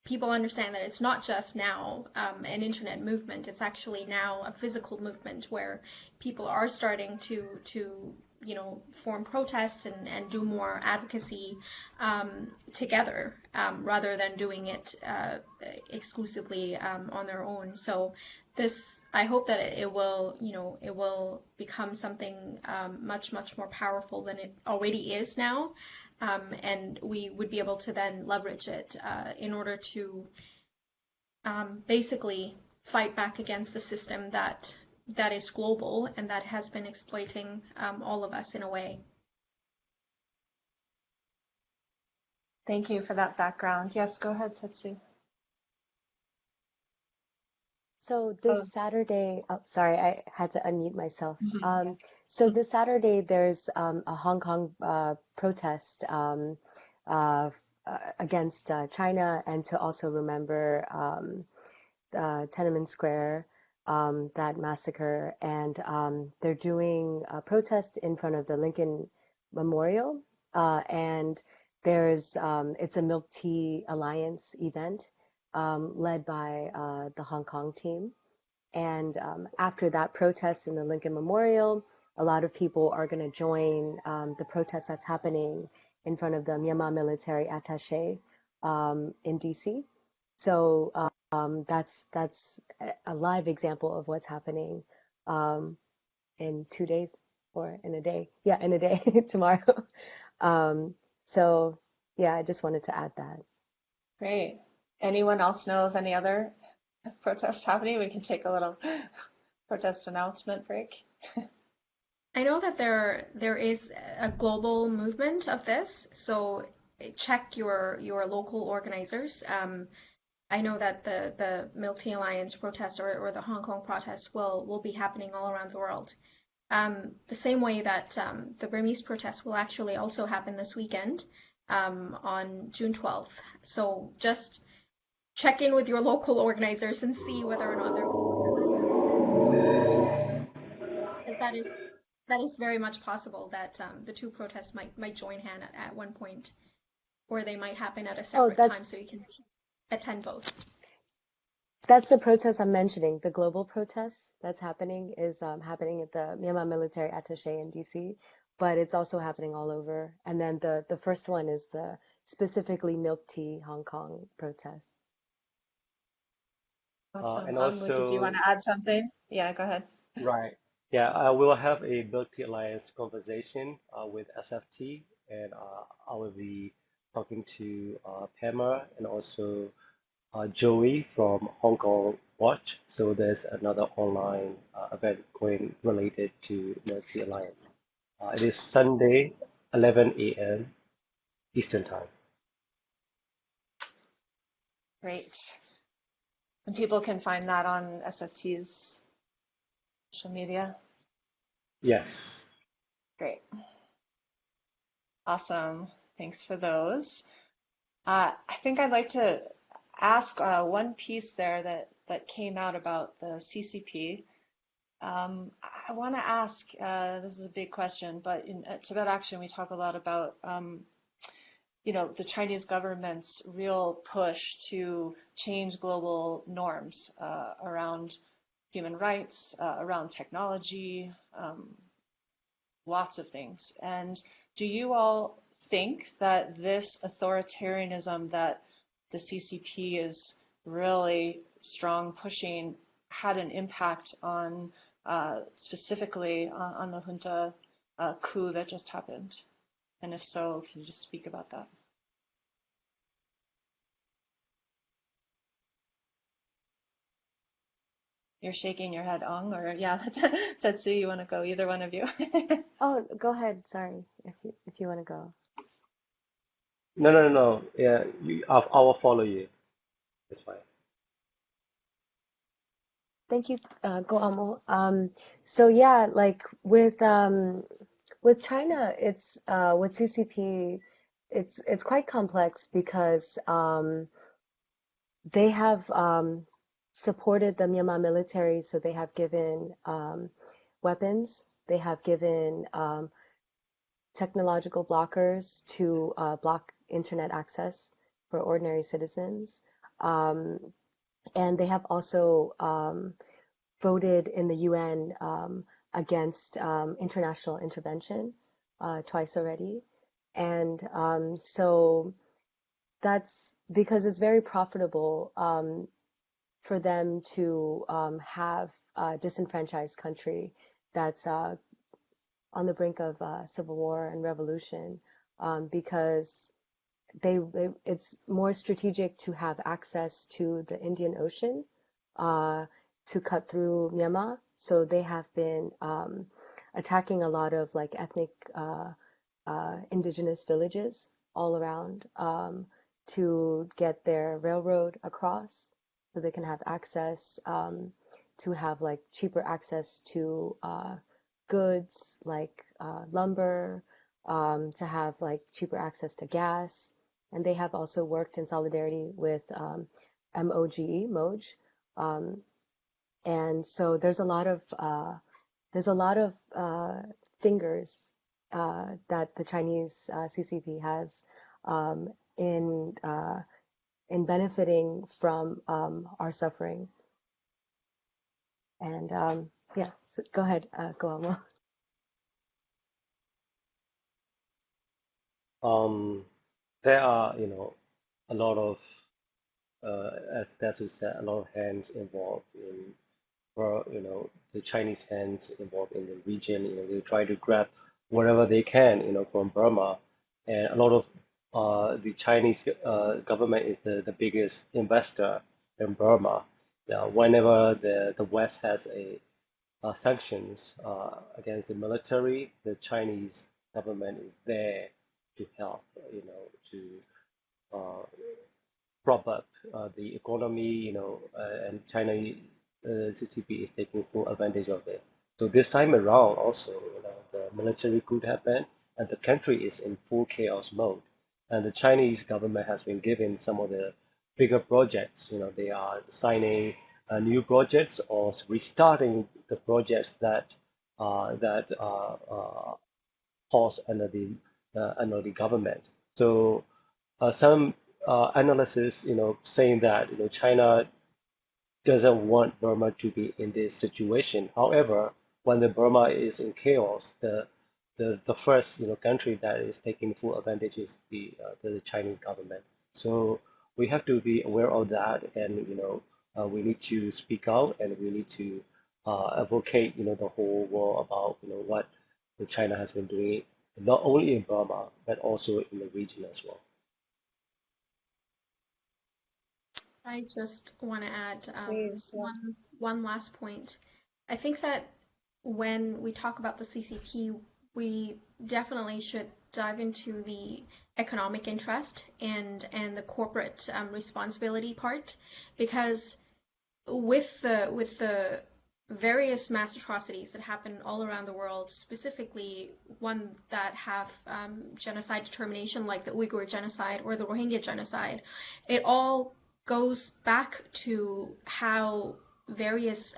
people understand that it's not just now an internet movement, it's actually now a physical movement where people are starting to form protests and do more advocacy together, rather than doing it exclusively on their own. So I hope that it will become something much more powerful than it already is now, and we would be able to then leverage it in order to basically fight back against the system that is global and that has been exploiting all of us in a way. Thank you for that background. Yes, go ahead, Tetsu. So this Saturday, oh, sorry, I had to unmute myself. Mhm. So this Saturday, there's a Hong Kong protest against China, and to also remember Tiananmen Square, that massacre. And they're doing a protest in front of the Lincoln Memorial, and it's a Milk Tea Alliance event led by the Hong Kong team. And after that protest in the Lincoln Memorial, a lot of people are going to join the protest that's happening in front of the Myanmar military attaché in DC. So that's a live example of what's happening in 2 days or in a day. Yeah, in a day tomorrow. So yeah, I just wanted to add that. Great. Anyone else know of any other protests happening? We can take a little protest announcement break. I know that there is a global movement of this, so check your local organizers. I know that the Military Alliance protests or the Hong Kong protests will be happening all around the world. The same way that the Burmese protests will actually also happen this weekend on June 12th. So just check in with your local organizers and see whether or not they're, because that is very much possible that the two protests might join hand at one point, or they might happen at a Oh, separate time, so you can attend both. that's the protest I'm mentioning. The global protest that's happening is happening at the Myanmar military attaché in DC, but it's also happening all over. And then the first one is the specifically Milk Tea Hong Kong protest. Awesome. And Did you want also, to add something? Yeah, go ahead. right, yeah, we will have a Military Alliance conversation with SFT, and I will be talking to Pema and also Joey from Hong Kong Watch. So there's another online event going related to Military Alliance. It is Sunday, 11 a.m. Eastern Time. Great. And people can find that on SFT's social media. Yes. Great. Awesome. Thanks for those. I think I'd like to ask one piece there that came out about the CCP. I want to ask, this is a big question, but in Tibet Action, we talk a lot about the Chinese government's real push to change global norms around human rights, around technology, lots of things. And do you all think that this authoritarianism that the CCP is really strong pushing had an impact on specifically on the junta coup that just happened? And if so, can you just speak about that? You're shaking your head, Ong, or yeah, Tetsu, you want to go? Either one of you. Oh, go ahead. Sorry, if you want to go. No, no, no, no. Yeah, I will follow you. That's fine. Thank you, Go Amo. So yeah, like with China, it's with CCP, it's quite complex because they have supported the Myanmar military, so they have given weapons, they have given technological blockers to block internet access for ordinary citizens. And they have also voted in the UN against international intervention twice already. And so that's because it's very profitable for them to have a disenfranchised country that's on the brink of civil war and revolution, because it's more strategic to have access to the Indian Ocean to cut through Myanmar. So they have been attacking a lot of like ethnic indigenous villages all around to get their railroad across so they can have access to have like cheaper access to goods like lumber, to have like cheaper access to gas. And they have also worked in solidarity with MOGE. And so there's a lot of fingers that the Chinese CCP has in benefiting from our suffering. And yeah, so go ahead, go on. Um, there are, a lot of, as Desu said, a lot of hands involved in, or, the Chinese hands involved in the region. They try to grab whatever they can, from Burma. And a lot of the Chinese government is the biggest investor in Burma. Whenever the West has sanctions against the military, the Chinese government is there to help, to uh, prop up the economy, and China, CCP is taking full advantage of it. So this time around, also, the military coup happened, and the country is in full chaos mode. And the Chinese government has been given some of the bigger projects. They are signing new projects or restarting the projects that paused under the government. So some analysis, saying that China doesn't want Burma to be in this situation. However, when the Burma is in chaos, the first country that is taking full advantage is the Chinese government. So we have to be aware of that, and we need to speak out, and we need to advocate the whole world about what the China has been doing, not only in Burma but also in the region as well. I just want to add Please. one last point. I think that when we talk about the CCP, we definitely should dive into the economic interest and the corporate responsibility part, because with the various mass atrocities that happen all around the world, specifically one that have genocide determination like the Uyghur genocide or the Rohingya genocide, it all goes back to how various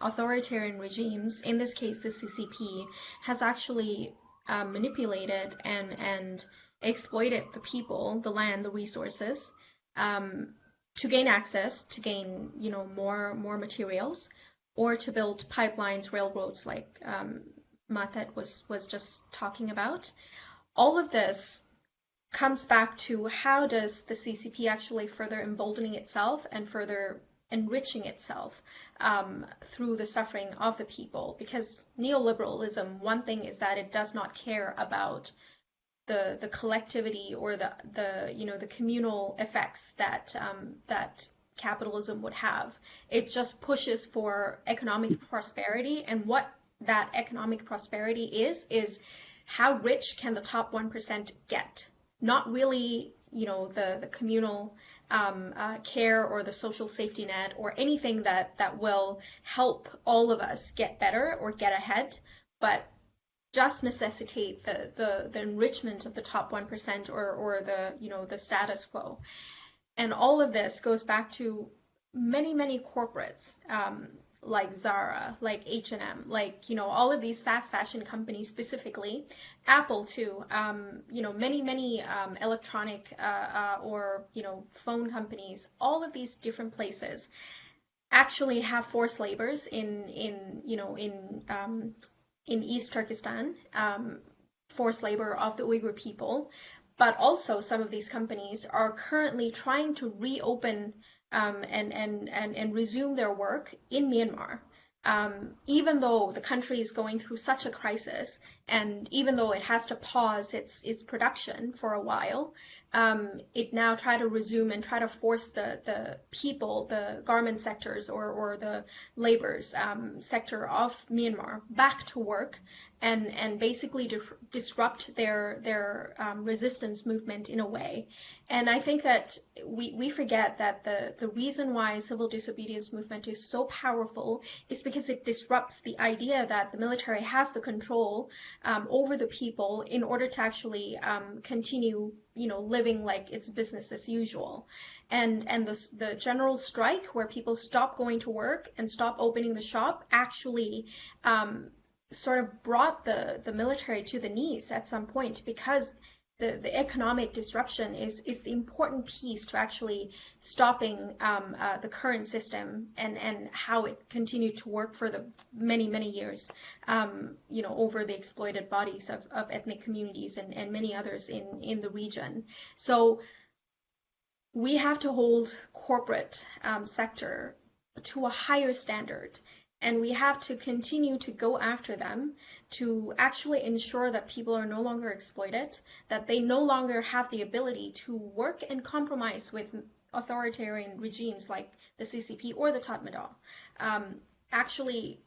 authoritarian regimes, in this case the CCP, has actually manipulated and exploited the people, the land, the resources, to gain access, to gain more materials, or to build pipelines, railroads, like Mathet was just talking about. All of this comes back to how does the CCP actually further emboldening itself and further enriching itself through the suffering of the people. Because neoliberalism, one thing is that it does not care about the collectivity or the communal effects that capitalism would have. It just pushes for economic prosperity, and what that economic prosperity is how rich can the top 1% get? Not really, the communal care or the social safety net or anything that will help all of us get better or get ahead, but just necessitate the enrichment of the top 1% or the status quo. And all of this goes back to many corporates, like Zara, like H&M, like, all of these fast fashion companies specifically, Apple too, many electronic or, phone companies, all of these different places actually have forced labors in East Turkestan, forced labor of the Uyghur people. But also some of these companies are currently trying to reopen and resume their work in Myanmar. Even though the country is going through such a crisis, and even though it has to pause its production for a while, it now try to resume and try to force the people, the garment sectors or the labor's sector of Myanmar back to work, and basically disrupt their resistance movement in a way. And I think that we forget that the reason why civil disobedience movement is so powerful is because it disrupts the idea that the military has the control over the people in order to actually continue, living like it's business as usual. And the general strike, where people stop going to work and stop opening the shop, actually sort of brought the military to the knees at some point, because the economic disruption is the important piece to actually stopping the current system and how it continued to work for the many years, over the exploited bodies of ethnic communities and many others in the region. So we have to hold corporate sector to a higher standard. And we have to continue to go after them to actually ensure that people are no longer exploited, that they no longer have the ability to work and compromise with authoritarian regimes like the CCP or the Tatmadaw. Actually,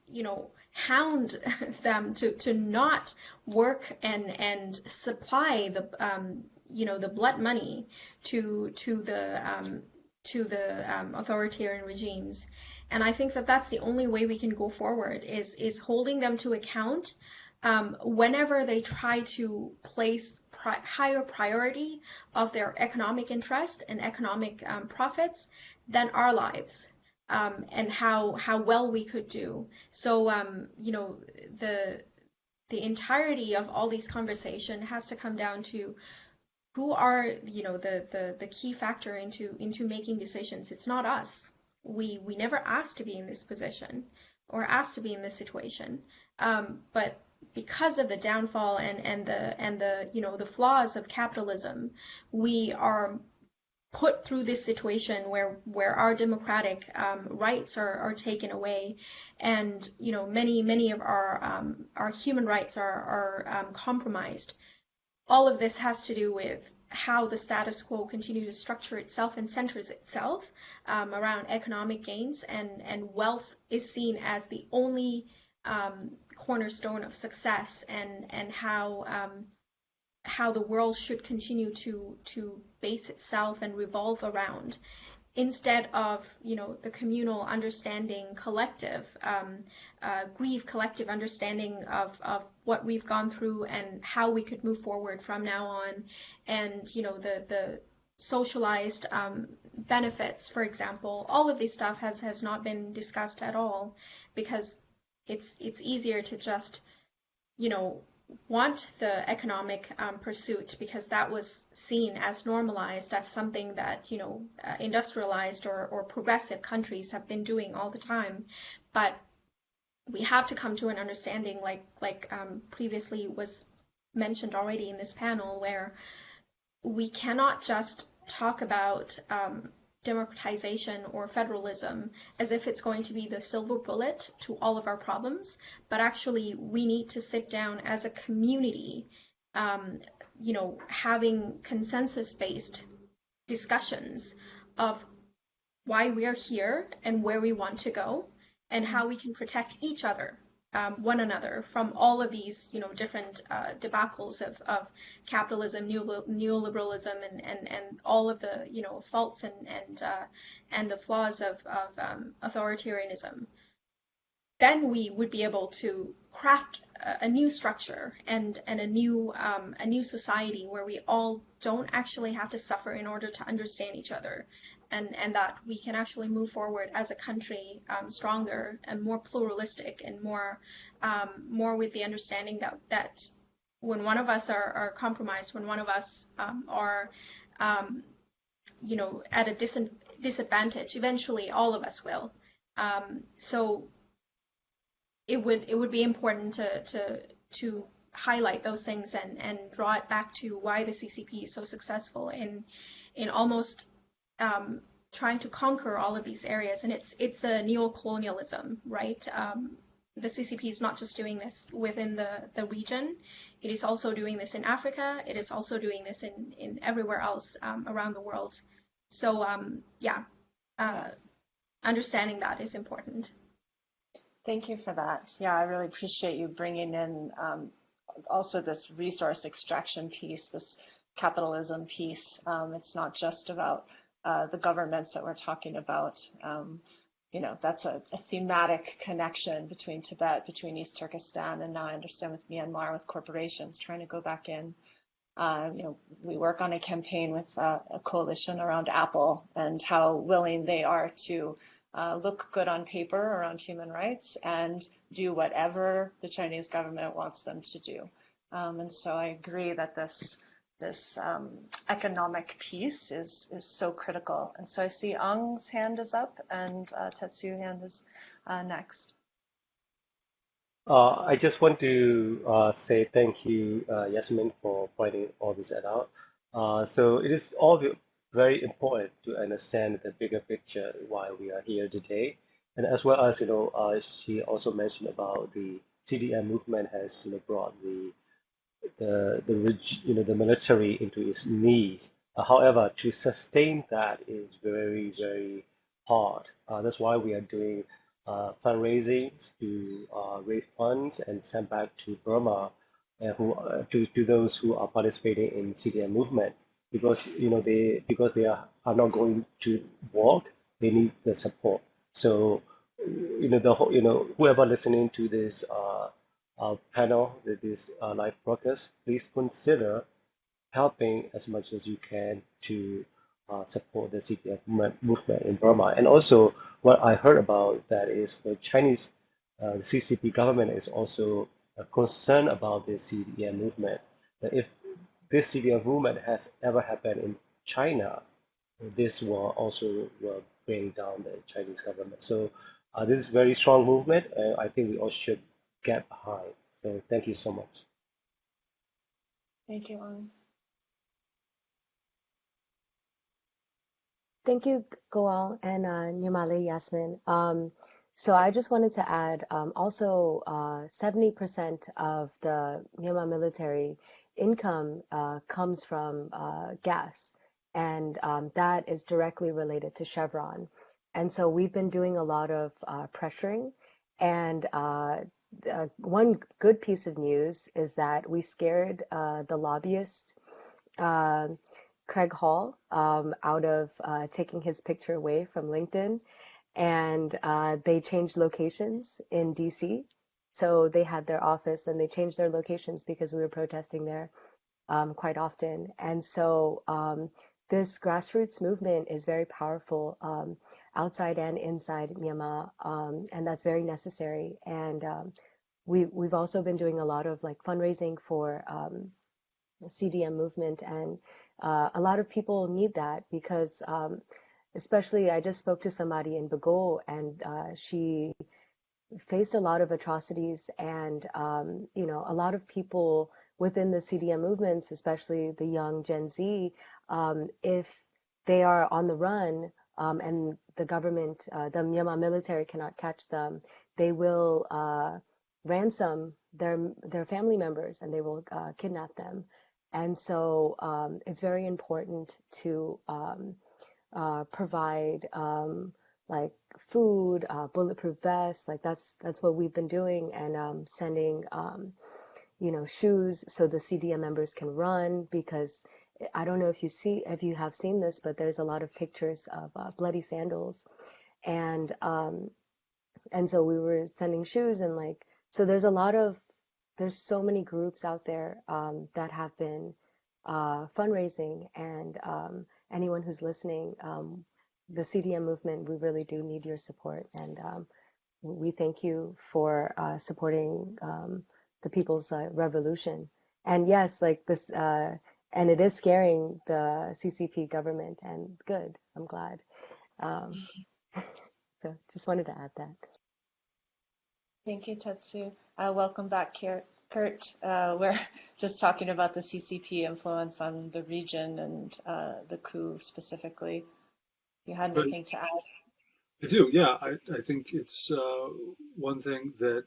hound them to not work and supply the blood money to the authoritarian regimes. And I think that that's the only way we can go forward is holding them to account whenever they try to place higher priority of their economic interest and economic profits than our lives, and how well we could do. So the entirety of all these conversation has to come down to who are the key factor into making decisions. It's not us. We never asked to be in this position or asked to be in this situation, but because of the downfall and the flaws of capitalism, we are put through this situation where our democratic rights are taken away, and many of our human rights are compromised. All of this has to do with how the status quo continues to structure itself and centers itself around economic gains, and wealth is seen as the only cornerstone of success, and how the world should continue to base itself and revolve around, instead of the communal understanding, collective grief, collective understanding of what we've gone through and how we could move forward from now on, and the socialized benefits, for example. All of this stuff has not been discussed at all, because it's easier to just want the economic pursuit, because that was seen as normalized, as something that industrialized or progressive countries have been doing all the time. But we have to come to an understanding, like previously was mentioned already in this panel, where we cannot just talk about democratization or federalism as if it's going to be the silver bullet to all of our problems, but actually we need to sit down as a community, having consensus-based discussions of why we are here and where we want to go, and how we can protect each other, one another, from all of these different debacles of capitalism, neoliberalism, and all of the faults and the flaws of authoritarianism. Then we would be able to craft a new structure and a new society where we all don't actually have to suffer in order to understand each other, and that we can actually move forward as a country, stronger and more pluralistic, and more with the understanding that when one of us are compromised, when one of us are at a disadvantage, eventually all of us will. So it would be important to highlight those things and draw it back to why the CCP is so successful in almost trying to conquer all of these areas. And it's the neo-colonialism, right? The CCP is not just doing this within the region. It is also doing this in Africa. It is also doing this in everywhere else around the world. So understanding that is important. Thank you for that. Yeah, I really appreciate you bringing in also this resource extraction piece, this capitalism piece. It's not just about the governments that we're talking about. That's a thematic connection between Tibet, between East Turkestan, and now I understand with Myanmar, with corporations trying to go back in. We work on a campaign with a coalition around Apple and how willing they are to look good on paper around human rights and do whatever the Chinese government wants them to do. And so I agree that this this economic piece is so critical. And so I see Aung's hand is up, and Tetsu's hand is next. I just want to say thank you, Yasmin, for pointing all this out. So it is all very important to understand the bigger picture why we are here today, and as well as she also mentioned about the CDM movement has brought the military into its knees. However, to sustain that is very, very hard. That's why we are doing fundraising to raise funds and send back to Burma, to those who are participating in CDM movement, because they are not going to work. They need the support. So whoever listening to this panel, this live broadcast, please consider helping as much as you can to support the CDM movement in Burma. And also, what I heard about that is the Chinese CCP government is also concerned about the CDM movement. That if this CDM movement has ever happened in China, this will also bring down the Chinese government. So this is a very strong movement, and I think we all should get behind. So thank you so much. Thank you, Aung. Thank you, Goal and Nyamale Yasmin. So I just wanted to add, also 70% of the Myanmar military income comes from gas, and that is directly related to Chevron. And so we've been doing a lot of pressuring, and one good piece of news is that we scared the lobbyist, Craig Hall, out of taking his picture away from LinkedIn, and they changed locations in DC. So they had their office and they changed their locations because we were protesting there quite often. And so this grassroots movement is very powerful outside and inside Myanmar, and that's very necessary. And we've also been doing a lot of like fundraising for CDM movement, and a lot of people need that because especially I just spoke to somebody in Bago, and she faced a lot of atrocities, and a lot of people within the CDM movements, especially the young Gen Z, if they are on the run and the government, the Myanmar military cannot catch them, they will ransom their family members, and they will kidnap them. And so it's very important to provide like food, bulletproof vests, like that's what we've been doing, and sending shoes so the CDM members can run, because I don't know if you have seen this, but there's a lot of pictures of bloody sandals, and so we were sending shoes, and like, so there's so many groups out there that have been fundraising, and anyone who's listening, the CDM movement, we really do need your support, and we thank you for supporting the people's revolution. And yes, like this, and it is scaring the CCP government, and good, I'm glad. So just wanted to add that. Thank you, Tetsu. Welcome back, Kurt. We're just talking about the CCP influence on the region and the coup specifically. You had anything to add? I do, yeah. I think it's one thing that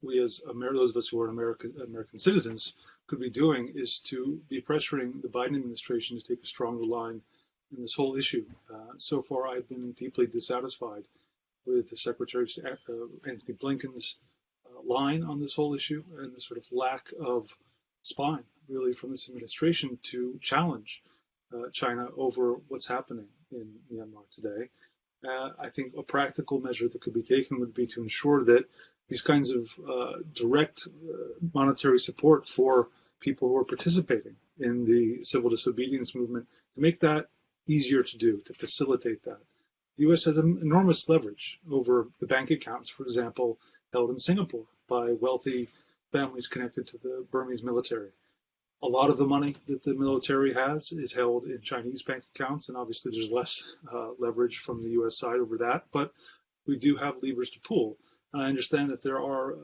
we as those of us who are American citizens could be doing is to be pressuring the Biden administration to take a stronger line in this whole issue. So far, I've been deeply dissatisfied with the Secretary of Anthony Blinken's line on this whole issue, and the sort of lack of spine, really, from this administration to challenge China over what's happening in Myanmar today. I think a practical measure that could be taken would be to ensure that these kinds of direct monetary support for people who are participating in the civil disobedience movement, to make that easier to do, to facilitate that. The U.S. has enormous leverage over the bank accounts, for example, held in Singapore by wealthy families connected to the Burmese military. A lot of the money that the military has is held in Chinese bank accounts, and obviously there's less leverage from the U.S. side over that. But we do have levers to pull. And I understand that there are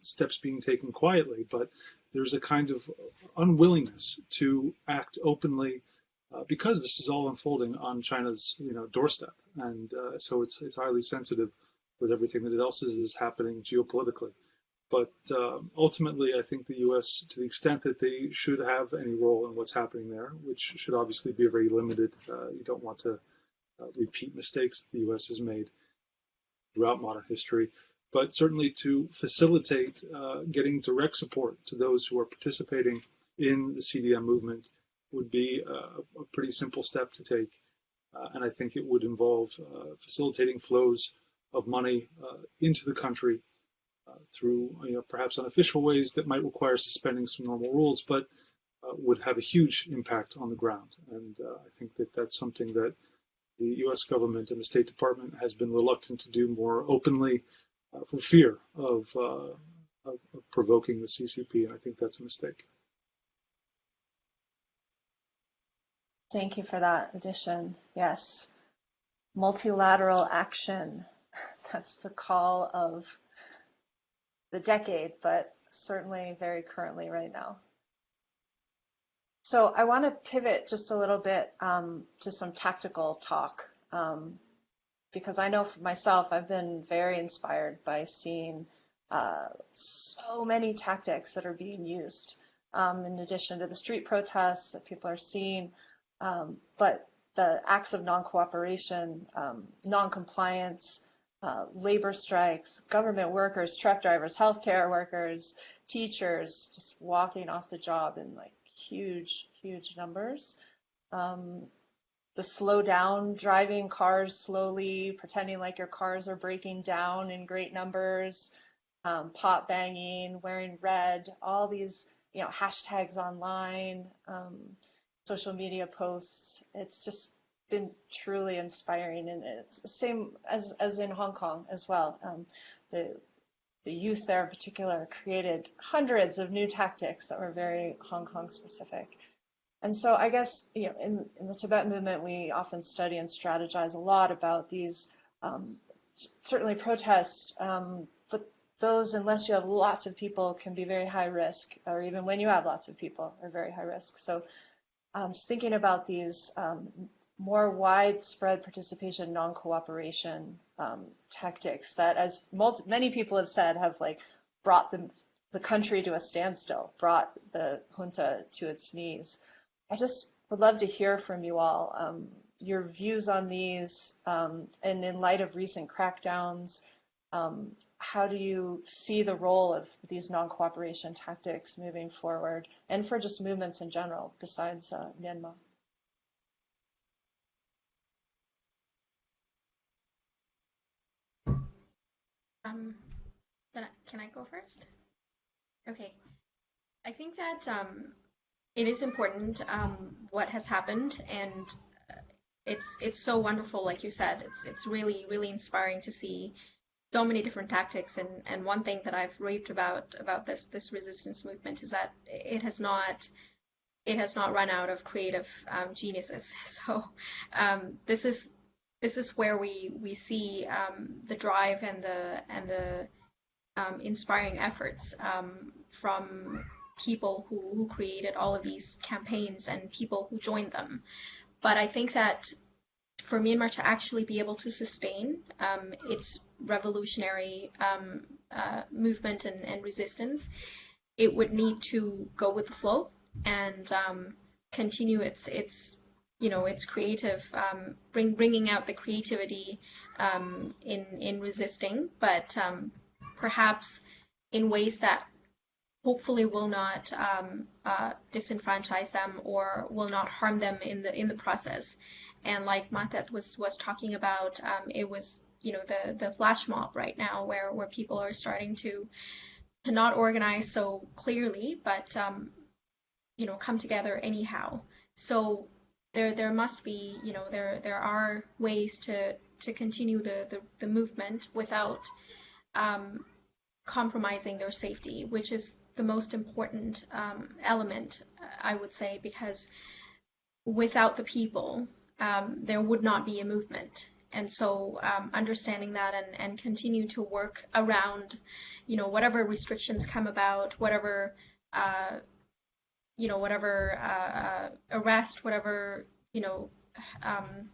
steps being taken quietly, but there's a kind of unwillingness to act openly because this is all unfolding on China's doorstep, and so it's highly sensitive with everything that else is happening geopolitically. But ultimately, I think the U.S., to the extent that they should have any role in what's happening there, which should obviously be very limited, you don't want to repeat mistakes that the U.S. has made throughout modern history, but certainly to facilitate getting direct support to those who are participating in the CDM movement would be a pretty simple step to take. And I think it would involve facilitating flows of money into the country through perhaps unofficial ways that might require suspending some normal rules, but would have a huge impact on the ground. And I think that that's something that the U.S. government and the State Department has been reluctant to do more openly for fear of provoking the CCP, and I think that's a mistake. Thank you for that addition. Yes, multilateral action. That's the call of the decade, but certainly very currently right now. So I want to pivot just a little bit to some tactical talk, because I know for myself, I've been very inspired by seeing so many tactics that are being used, in addition to the street protests that people are seeing, but the acts of non-cooperation, non-compliance, labor strikes, government workers, truck drivers, healthcare workers, teachers, just walking off the job in like huge numbers. The slow down, driving cars slowly, pretending like your cars are breaking down in great numbers, pot banging, wearing red, all these hashtags online, social media posts. It's just been truly inspiring, and it's the same as in Hong Kong as well. The youth there in particular created hundreds of new tactics that were very Hong Kong specific. And so I guess in the Tibet movement, we often study and strategize a lot about these, certainly protests, but those, unless you have lots of people, can be very high risk, or even when you have lots of people, are very high risk. So just thinking about these more widespread participation, non-cooperation tactics that, as many people have said, have brought the country to a standstill, brought the junta to its knees. I just would love to hear from you all your views on these, and in light of recent crackdowns, how do you see the role of these non-cooperation tactics moving forward, and for just movements in general besides Myanmar? Can I go first? Okay. I think that it is important what has happened, and it's so wonderful, like you said. It's really inspiring to see so many different tactics, and one thing that I've raved about this resistance movement is that it has not run out of creative geniuses. So this is where we see the drive and the inspiring efforts from people who created all of these campaigns and people who joined them. But I think that for Myanmar to actually be able to sustain its revolutionary movement and resistance, it would need to go with the flow and continue its creative, bringing out the creativity in resisting, but perhaps in ways that hopefully will not disenfranchise them or will not harm them in the process. And like Matet was talking about, it was the flash mob right now where people are starting to not organize so clearly, but come together anyhow. So there must be there are ways to continue the movement without compromising their safety, which is the most important element, I would say, because without the people, there would not be a movement. And so understanding that and continue to work around, whatever restrictions come about, whatever, whatever arrest, whatever, um,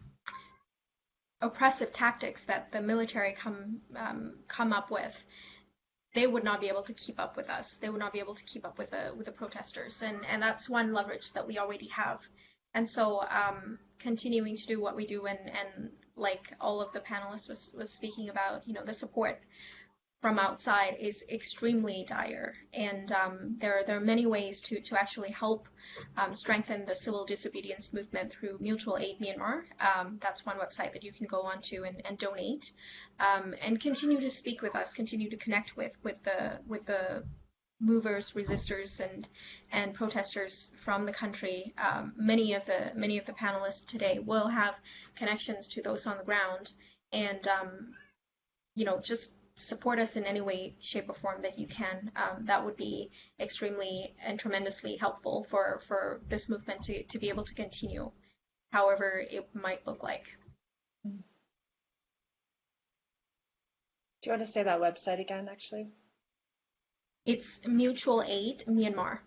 oppressive tactics that the military come up with, they would not be able to keep up with us. They would not be able to keep up with the protesters, and that's one leverage that we already have. And so continuing to do what we do, and like all of the panelists was speaking about, the support from outside is extremely dire, and there are many ways to actually help strengthen the civil disobedience movement through Mutual Aid Myanmar. That's one website that you can go onto and donate, and continue to speak with us, continue to connect with the movers, resistors, and protesters from the country. Many of the panelists today will have connections to those on the ground, and just support us in any way, shape, or form that you can. That would be extremely and tremendously helpful for this movement to be able to continue, however it might look like. Do you want to say that website again, actually? It's Mutual Aid Myanmar.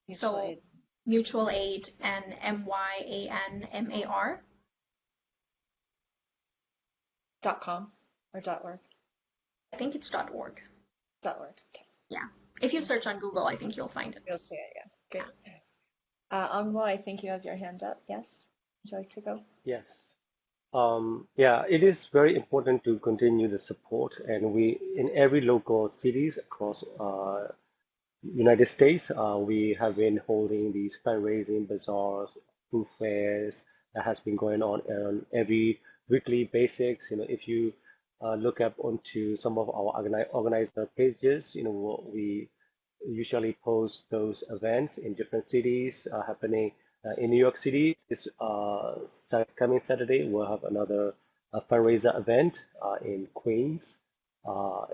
Mutual Aid. Mutual Aid and MYANMAR. .com or .org? I think it's .org. .org. Okay. Yeah. If you search on Google, I think you'll find it. You'll see it. Yeah. Good. Angmo, I think you have your hand up. Yes. Would you like to go? Yes. Yeah, it is very important to continue the support, and we in every local cities across United States, we have been holding these fundraising bazaars, food fairs that has been going on every weekly basis. If you look up onto some of our organizer pages, we usually post those events in different cities happening in New York City. This coming Saturday, we'll have another fundraiser event in Queens,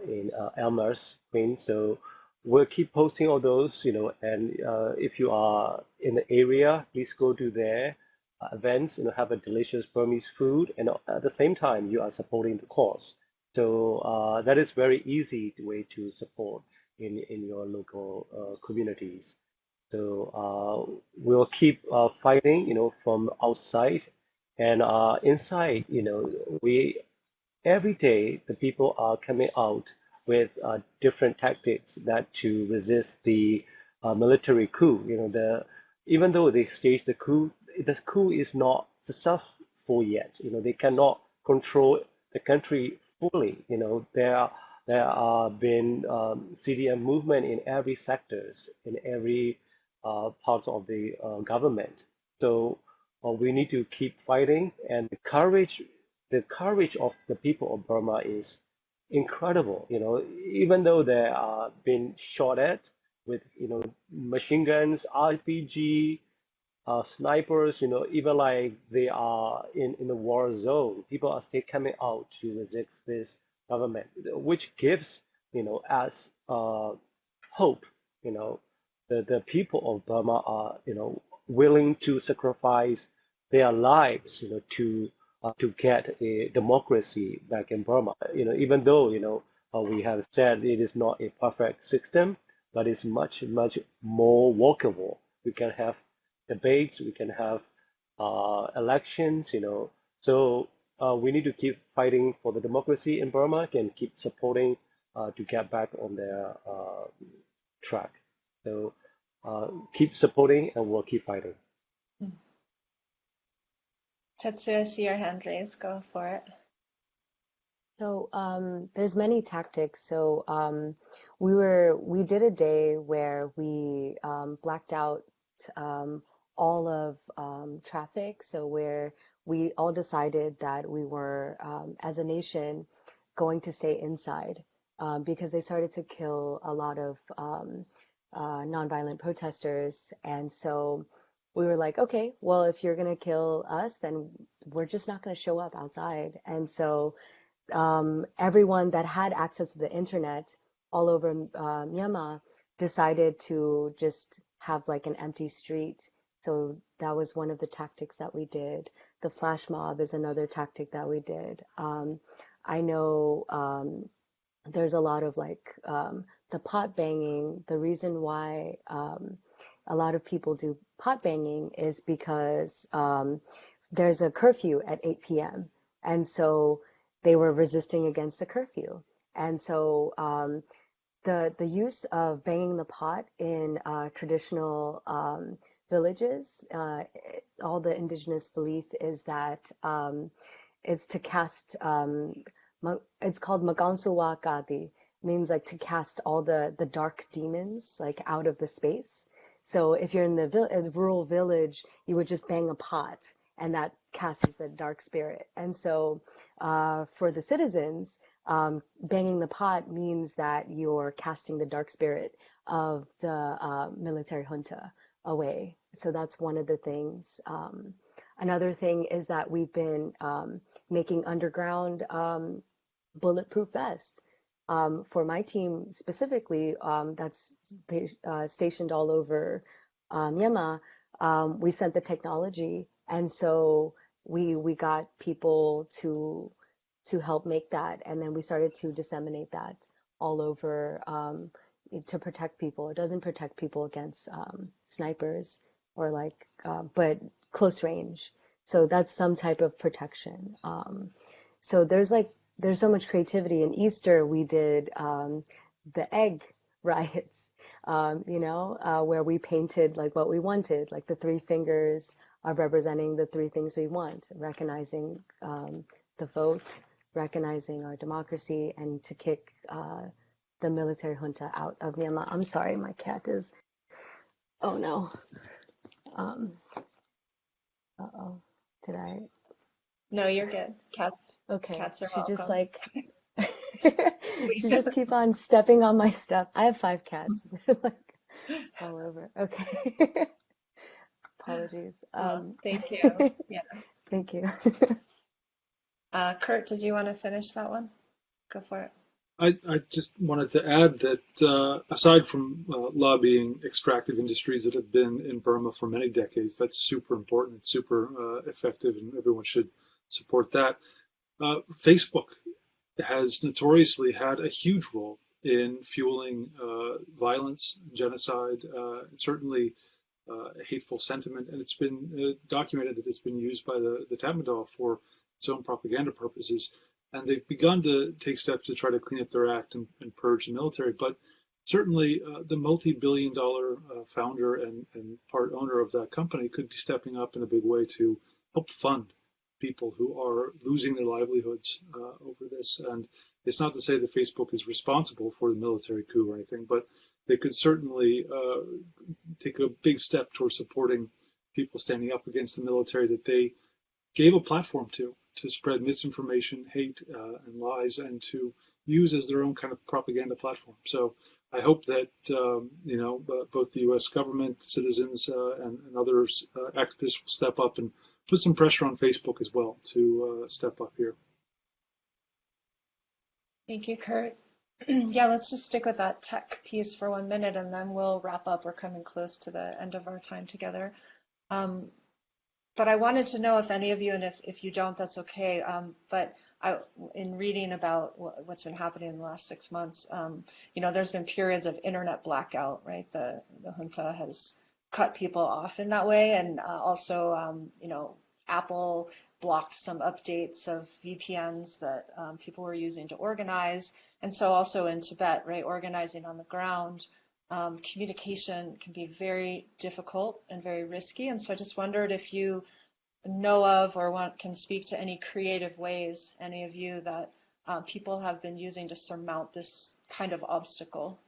in Elmhurst, Queens. So we'll keep posting all those, and if you are in the area, please go to their events, have a delicious Burmese food, and at the same time, you are supporting the cause. So that is very easy way to support in your local communities. So we'll keep fighting, from outside and inside. We every day the people are coming out with different tactics that to resist the military coup. Even though they staged the coup is not successful yet. They cannot control the country fully. There are been Cdm movement in every sectors, in every part of the government. So we need to keep fighting, and the courage of the people of Burma is incredible. Even though they are being shot at with machine guns, RPG, snipers, even like they are in the war zone, people are still coming out to resist this government, which gives us hope. The people of Burma are willing to sacrifice their lives to get a democracy back in Burma. Even though we have said it is not a perfect system, but it's much more workable. We can have debates, we can have elections, So we need to keep fighting for the democracy in Burma and keep supporting to get back on their track. So keep supporting, and we'll keep fighting. Tetsuya, I see your hand raised. Go for it. So there's many tactics. So we did a day where we blacked out all of traffic. So where we all decided that we were, as a nation, going to stay inside because they started to kill a lot of nonviolent protesters. And so we were like, okay, well, if you're going to kill us, then we're just not going to show up outside. And so everyone that had access to the internet all over Myanmar decided to just have like an empty street. So that was one of the tactics that we did. The flash mob is another tactic that we did. I know there's a lot of like the pot banging. The reason why a lot of people do pot banging is because there's a curfew at 8 p.m. And so they were resisting against the curfew. And so the use of banging the pot in traditional villages, all the indigenous belief is that it's to cast, it's called Magansuwa Gadi, means like to cast all the dark demons like out of the space. So if you're in the rural village, you would just bang a pot and that casts the dark spirit. And so for the citizens, banging the pot means that you're casting the dark spirit of the military junta away. So that's one of the things. Another thing is that we've been making underground bulletproof vests. For my team specifically, that's stationed all over Myanmar, we sent the technology, and so we got people to help make that, and then we started to disseminate that all over to protect people. It doesn't protect people against snipers or like, but close range. So that's some type of protection. So there's so much creativity. In Easter, we did the egg riots, where we painted like what we wanted, like the three fingers are representing the three things we want, recognizing the vote, recognizing our democracy, and to kick the military junta out of Myanmar. I'm sorry, my cat is, oh no. Uh-oh, did I? No, you're good. Okay, Cats are she just welcome. like, she just keep on stepping on my stuff. I have 5 cats, like all over. Okay, apologies. Thank you. Yeah. Thank you. Kurt, did you want to finish that one? Go for it. I just wanted to add that aside from lobbying extractive industries that have been in Burma for many decades, that's super important, super effective, and everyone should support that. Facebook has notoriously had a huge role in fueling violence, genocide, certainly hateful sentiment, and it's been documented that it's been used by the Tatmadaw for its own propaganda purposes. And they've begun to take steps to try to clean up their act and purge the military. But certainly the multi-billion-dollar founder and part owner of that company could be stepping up in a big way to help fund people who are losing their livelihoods over this. And it's not to say that Facebook is responsible for the military coup or anything, but they could certainly take a big step towards supporting people standing up against the military that they gave a platform to spread misinformation, hate, and lies, and to use as their own kind of propaganda platform. So I hope that both the U.S. government, citizens, and others activists will step up and put some pressure on Facebook as well to step up here. Thank you, Kurt. Yeah, let's just stick with that tech piece for 1 minute, and then we'll wrap up. We're coming close to the end of our time together. But I wanted to know if any of you, and if you don't, that's okay. But in reading about what's been happening in the last 6 months, there's been periods of internet blackout, right? The junta has cut people off in that way, and also, Apple blocked some updates of VPNs that people were using to organize, and so also in Tibet, right, organizing on the ground. Communication can be very difficult and very risky. And so I just wondered if you know of or can speak to any creative ways, any of you, that people have been using to surmount this kind of obstacle.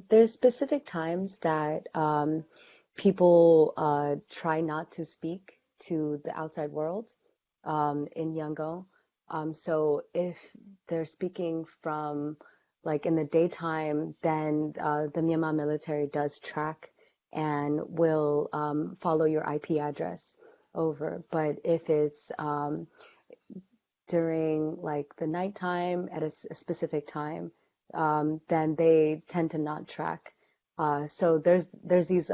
There's specific times that people try not to speak to the outside world in Yangon. So if they're speaking from like in the daytime, then the Myanmar military does track and will follow your IP address over. But if it's during like the nighttime at a specific time, then they tend to not track. So there's these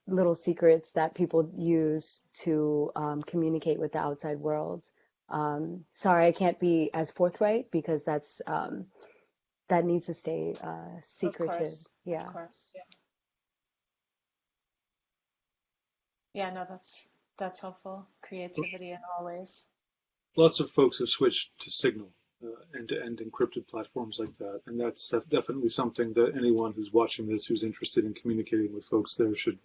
little secrets that people use to communicate with the outside world. Sorry, I can't be as forthright because that needs to stay Of secretive. course, of Yeah. course. Yeah. Yeah, no, that's helpful. Creativity in all ways. Lots of folks have switched to Signal, end-to-end encrypted platforms like that, and that's definitely something that anyone who's watching this, who's interested in communicating with folks there, should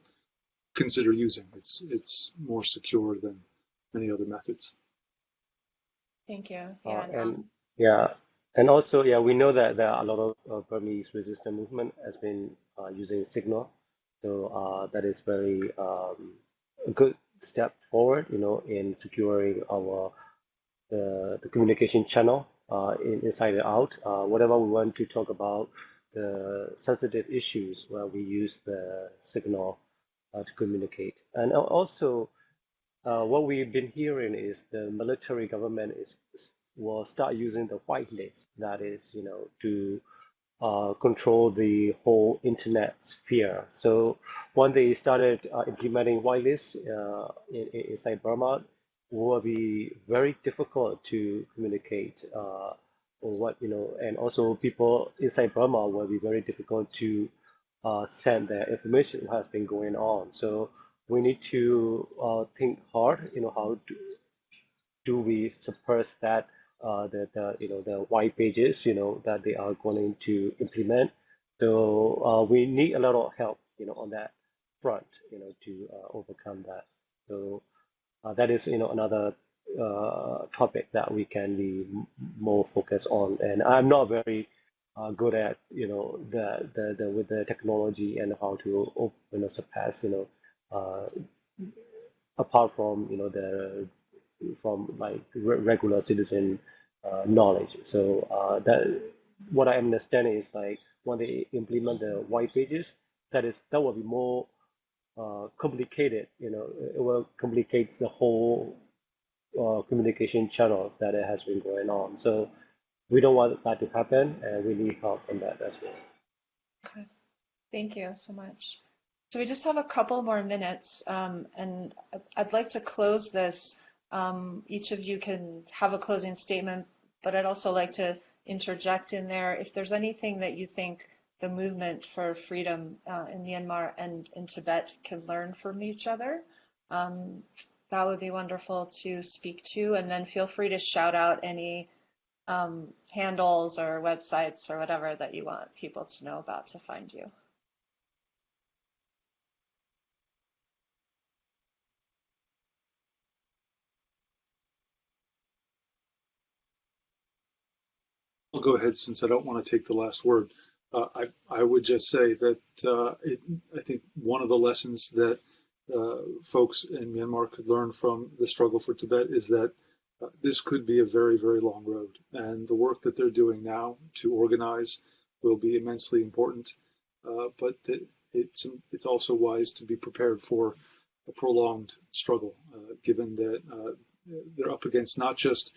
consider using. It's more secure than many other methods. Thank you. Uh, Yeah, and and yeah, and also, yeah, we know that there are a lot of Burmese resistance movement has been using Signal, so that is very a good step forward, in securing our the communication channel inside and out. Whatever we want to talk about the sensitive issues, where we use the Signal to communicate, and also what we've been hearing is the military government will start using the white list, that is, to control the whole internet sphere. So when they started implementing whitelists inside Burma, it will be very difficult to communicate or what, and also people inside Burma will be very difficult to send their information what has been going on. So we need to think hard, how do we suppress that the white pages that they are going to implement. So we need a lot of help on that front to overcome that. So that is another topic that we can be more focused on. And I'm not very good at the with the technology and how to surpass uh, apart from the from like regular citizen knowledge. So that what I understand is like when they implement the white pages, that will be more complicated. It will complicate the whole communication channel that it has been going on. So we don't want that to happen, and we need help on that as well. okay. Thank you so much. So we just have a couple more minutes, and I'd like to close this. Each of you can have a closing statement, but I'd also like to interject in there if there's anything that you think the movement for freedom in Myanmar and in Tibet can learn from each other. That would be wonderful to speak to, and then feel free to shout out any handles or websites or whatever that you want people to know about to find you. I'll go ahead since I don't want to take the last word. I would just say that I think one of the lessons that folks in Myanmar could learn from the struggle for Tibet is that this could be a very, very long road. And the work that they're doing now to organize will be immensely important. But it's also wise to be prepared for a prolonged struggle, given that they're up against not just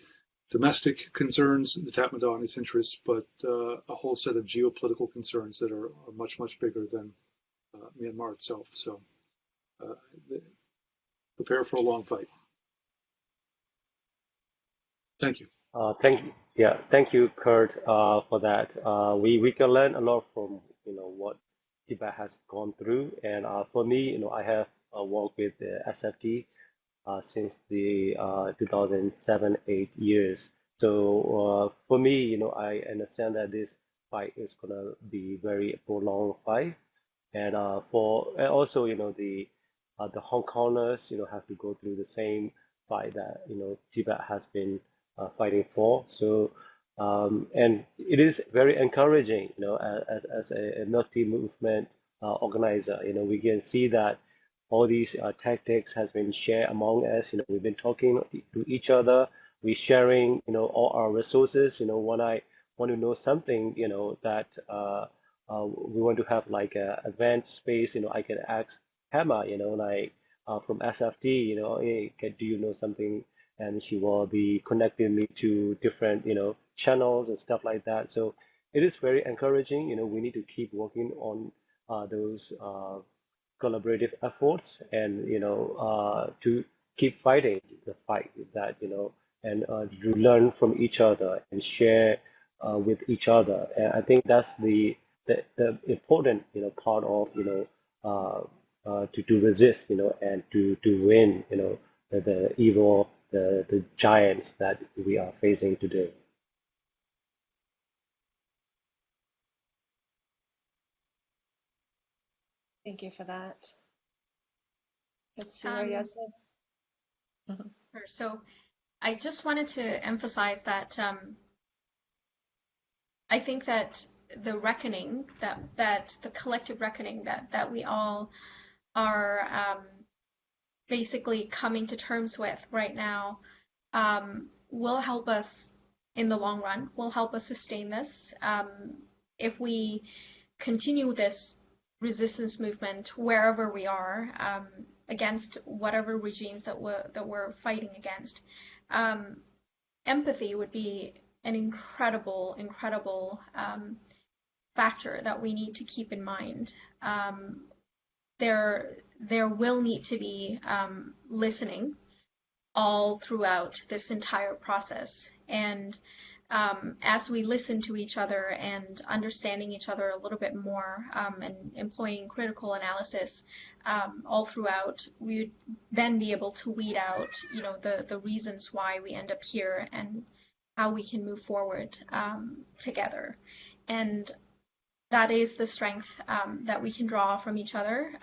domestic concerns, the Tatmadaw and its interests, but a whole set of geopolitical concerns that are much, much bigger than Myanmar itself. So uh, prepare for a long fight. Thank you. Thank you, Kurt, for that. We can learn a lot from what Tibet has gone through, and for me, I have worked with the SFT since the 2007-8 years. So for me, I understand that this fight is gonna be very prolonged fight, and and also the Hong Kongers have to go through the same fight that Tibet has been fighting for. So and it is very encouraging, as a multi-movement organizer. We can see that all these tactics has been shared among us. We've been talking to each other. We sharing, all our resources. When I want to know something, that we want to have like a advanced space, I can ask Hammer, like from SFT, hey, do you know something and she will be connecting me to different, channels and stuff like that. So it is very encouraging. We need to keep working on those collaborative efforts, and to keep fighting the fight that, and to learn from each other and share with each other. And I think that's the important, part of, to resist, and to win, the evil, the giants that we are facing today. Thank you for that. Let's see where Um, Yasmin. Mhm. sure. So I just wanted to emphasize that I think that the reckoning that the collective reckoning that we all are basically coming to terms with right now will help us in the long run, will help us sustain this. If we continue this resistance movement wherever we are, against whatever regimes that we're fighting against, empathy would be an incredible factor that we need to keep in mind. There will need to be listening all throughout this entire process. And as we listen to each other and understanding each other a little bit more, and employing critical analysis all throughout, we would then be able to weed out, the reasons why we end up here and how we can move forward together. And that is the strength that we can draw from each other,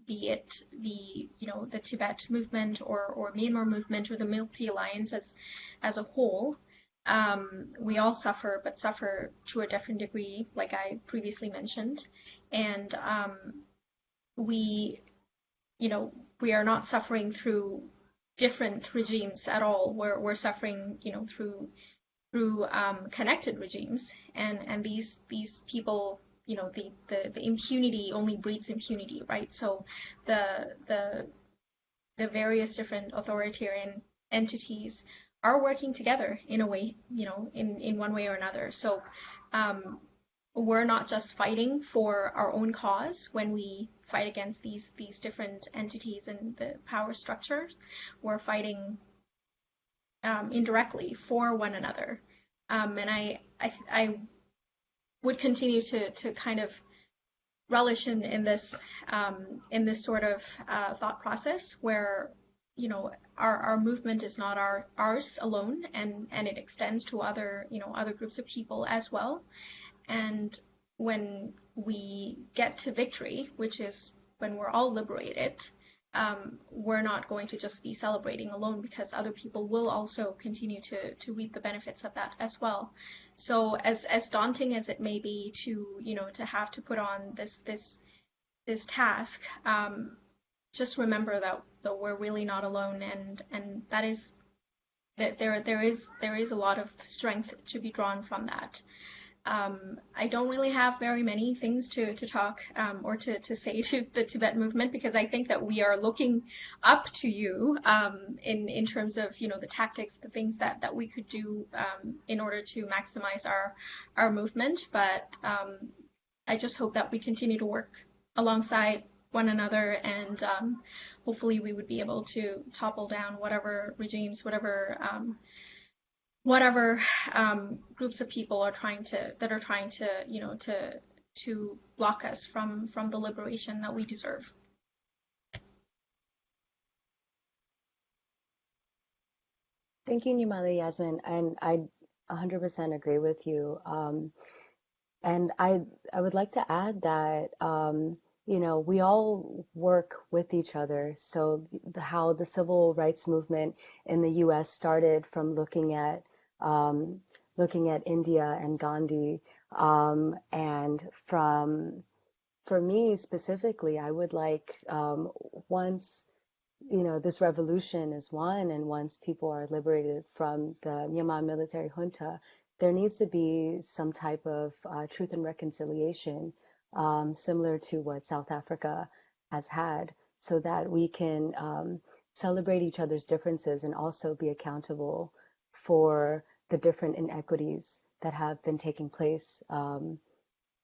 be it the Tibet movement or Myanmar movement or the Military Alliance as a whole. We all suffer, but suffer to a different degree, like I previously mentioned, and we we are not suffering through different regimes at all. We're suffering through connected regimes, and these people, the impunity only breeds impunity, right? So the various different authoritarian entities are working together in a way, in one way or another. So we're not just fighting for our own cause when we fight against these different entities and the power structures. We're fighting indirectly for one another. And I would continue to kind of relish in this sort of thought process where our movement is not ours alone, and it extends to other other groups of people as well. And when we get to victory, which is when we're all liberated, we're not going to just be celebrating alone, because other people will also continue to reap the benefits of that as well. So as daunting as it may be to to have to put on this task, just remember that we're really not alone, and that is that there is a lot of strength to be drawn from that. I don't really have very many things to talk or to say to the Tibet movement, because I think that we are looking up to you in terms of the tactics, the things that we could do in order to maximize our movement. But I just hope that we continue to work alongside one another, and hopefully we would be able to topple down whatever regimes, whatever groups of people are trying to block us from the liberation that we deserve. Thank you, Nimale Yasmin, and I 100% agree with you. And I would like to add that we all work with each other. So how the civil rights movement in the U.S. started from looking at India and Gandhi, and for me specifically, I would like, once this revolution is won and once people are liberated from the Myanmar military junta, there needs to be some type of truth and reconciliation, similar to what South Africa has had, so that we can celebrate each other's differences and also be accountable for the different inequities that have been taking place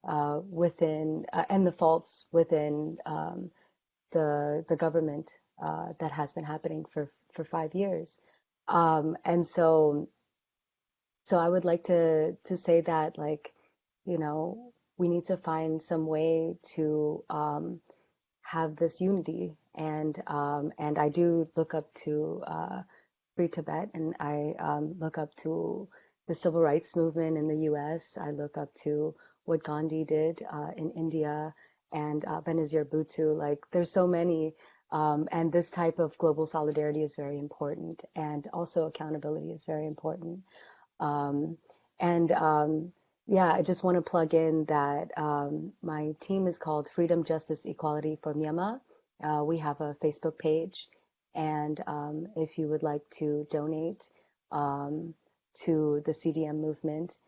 within and the faults within the government that has been happening for 5 years. And so I would like to say that, like, you know, we need to find some way to have this unity. And I do look up to Free Tibet, and I look up to the civil rights movement in the U.S. I look up to what Gandhi did in India, and Benazir Bhutto. Like, there's so many, and this type of global solidarity is very important, and also accountability is very important. Um, and yeah, I just want to plug in that my team is called Freedom, Justice, Equality for Myanmar. We have a Facebook page, and if you would like to donate to the Cdm movement,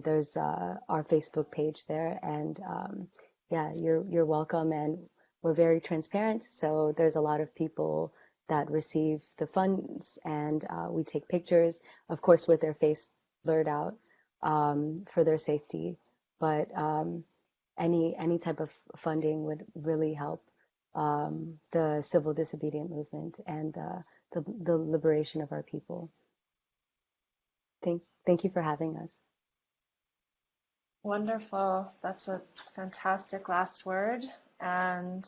there's our Facebook page there, and yeah, you're welcome. And we're very transparent, so there's a lot of people that receive the funds, and we take pictures, of course, with their face blurred out for their safety. But any type of funding would really help the civil disobedient movement and the liberation of our people. Thank you for having us. Wonderful. That's a fantastic last word. And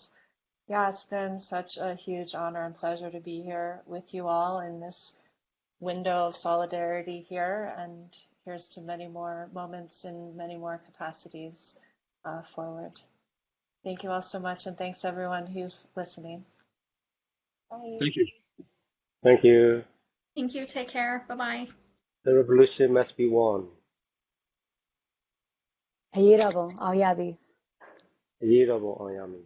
yeah, it's been such a huge honor and pleasure to be here with you all in this window of solidarity here. And here's to many more moments in many more capacities forward. Thank you all so much. And thanks everyone who's listening. Bye. Thank you. Thank you. Thank you. Take care. Bye-bye. The revolution must be won. Hayirabo, Ayabi. Yirabo Oyami.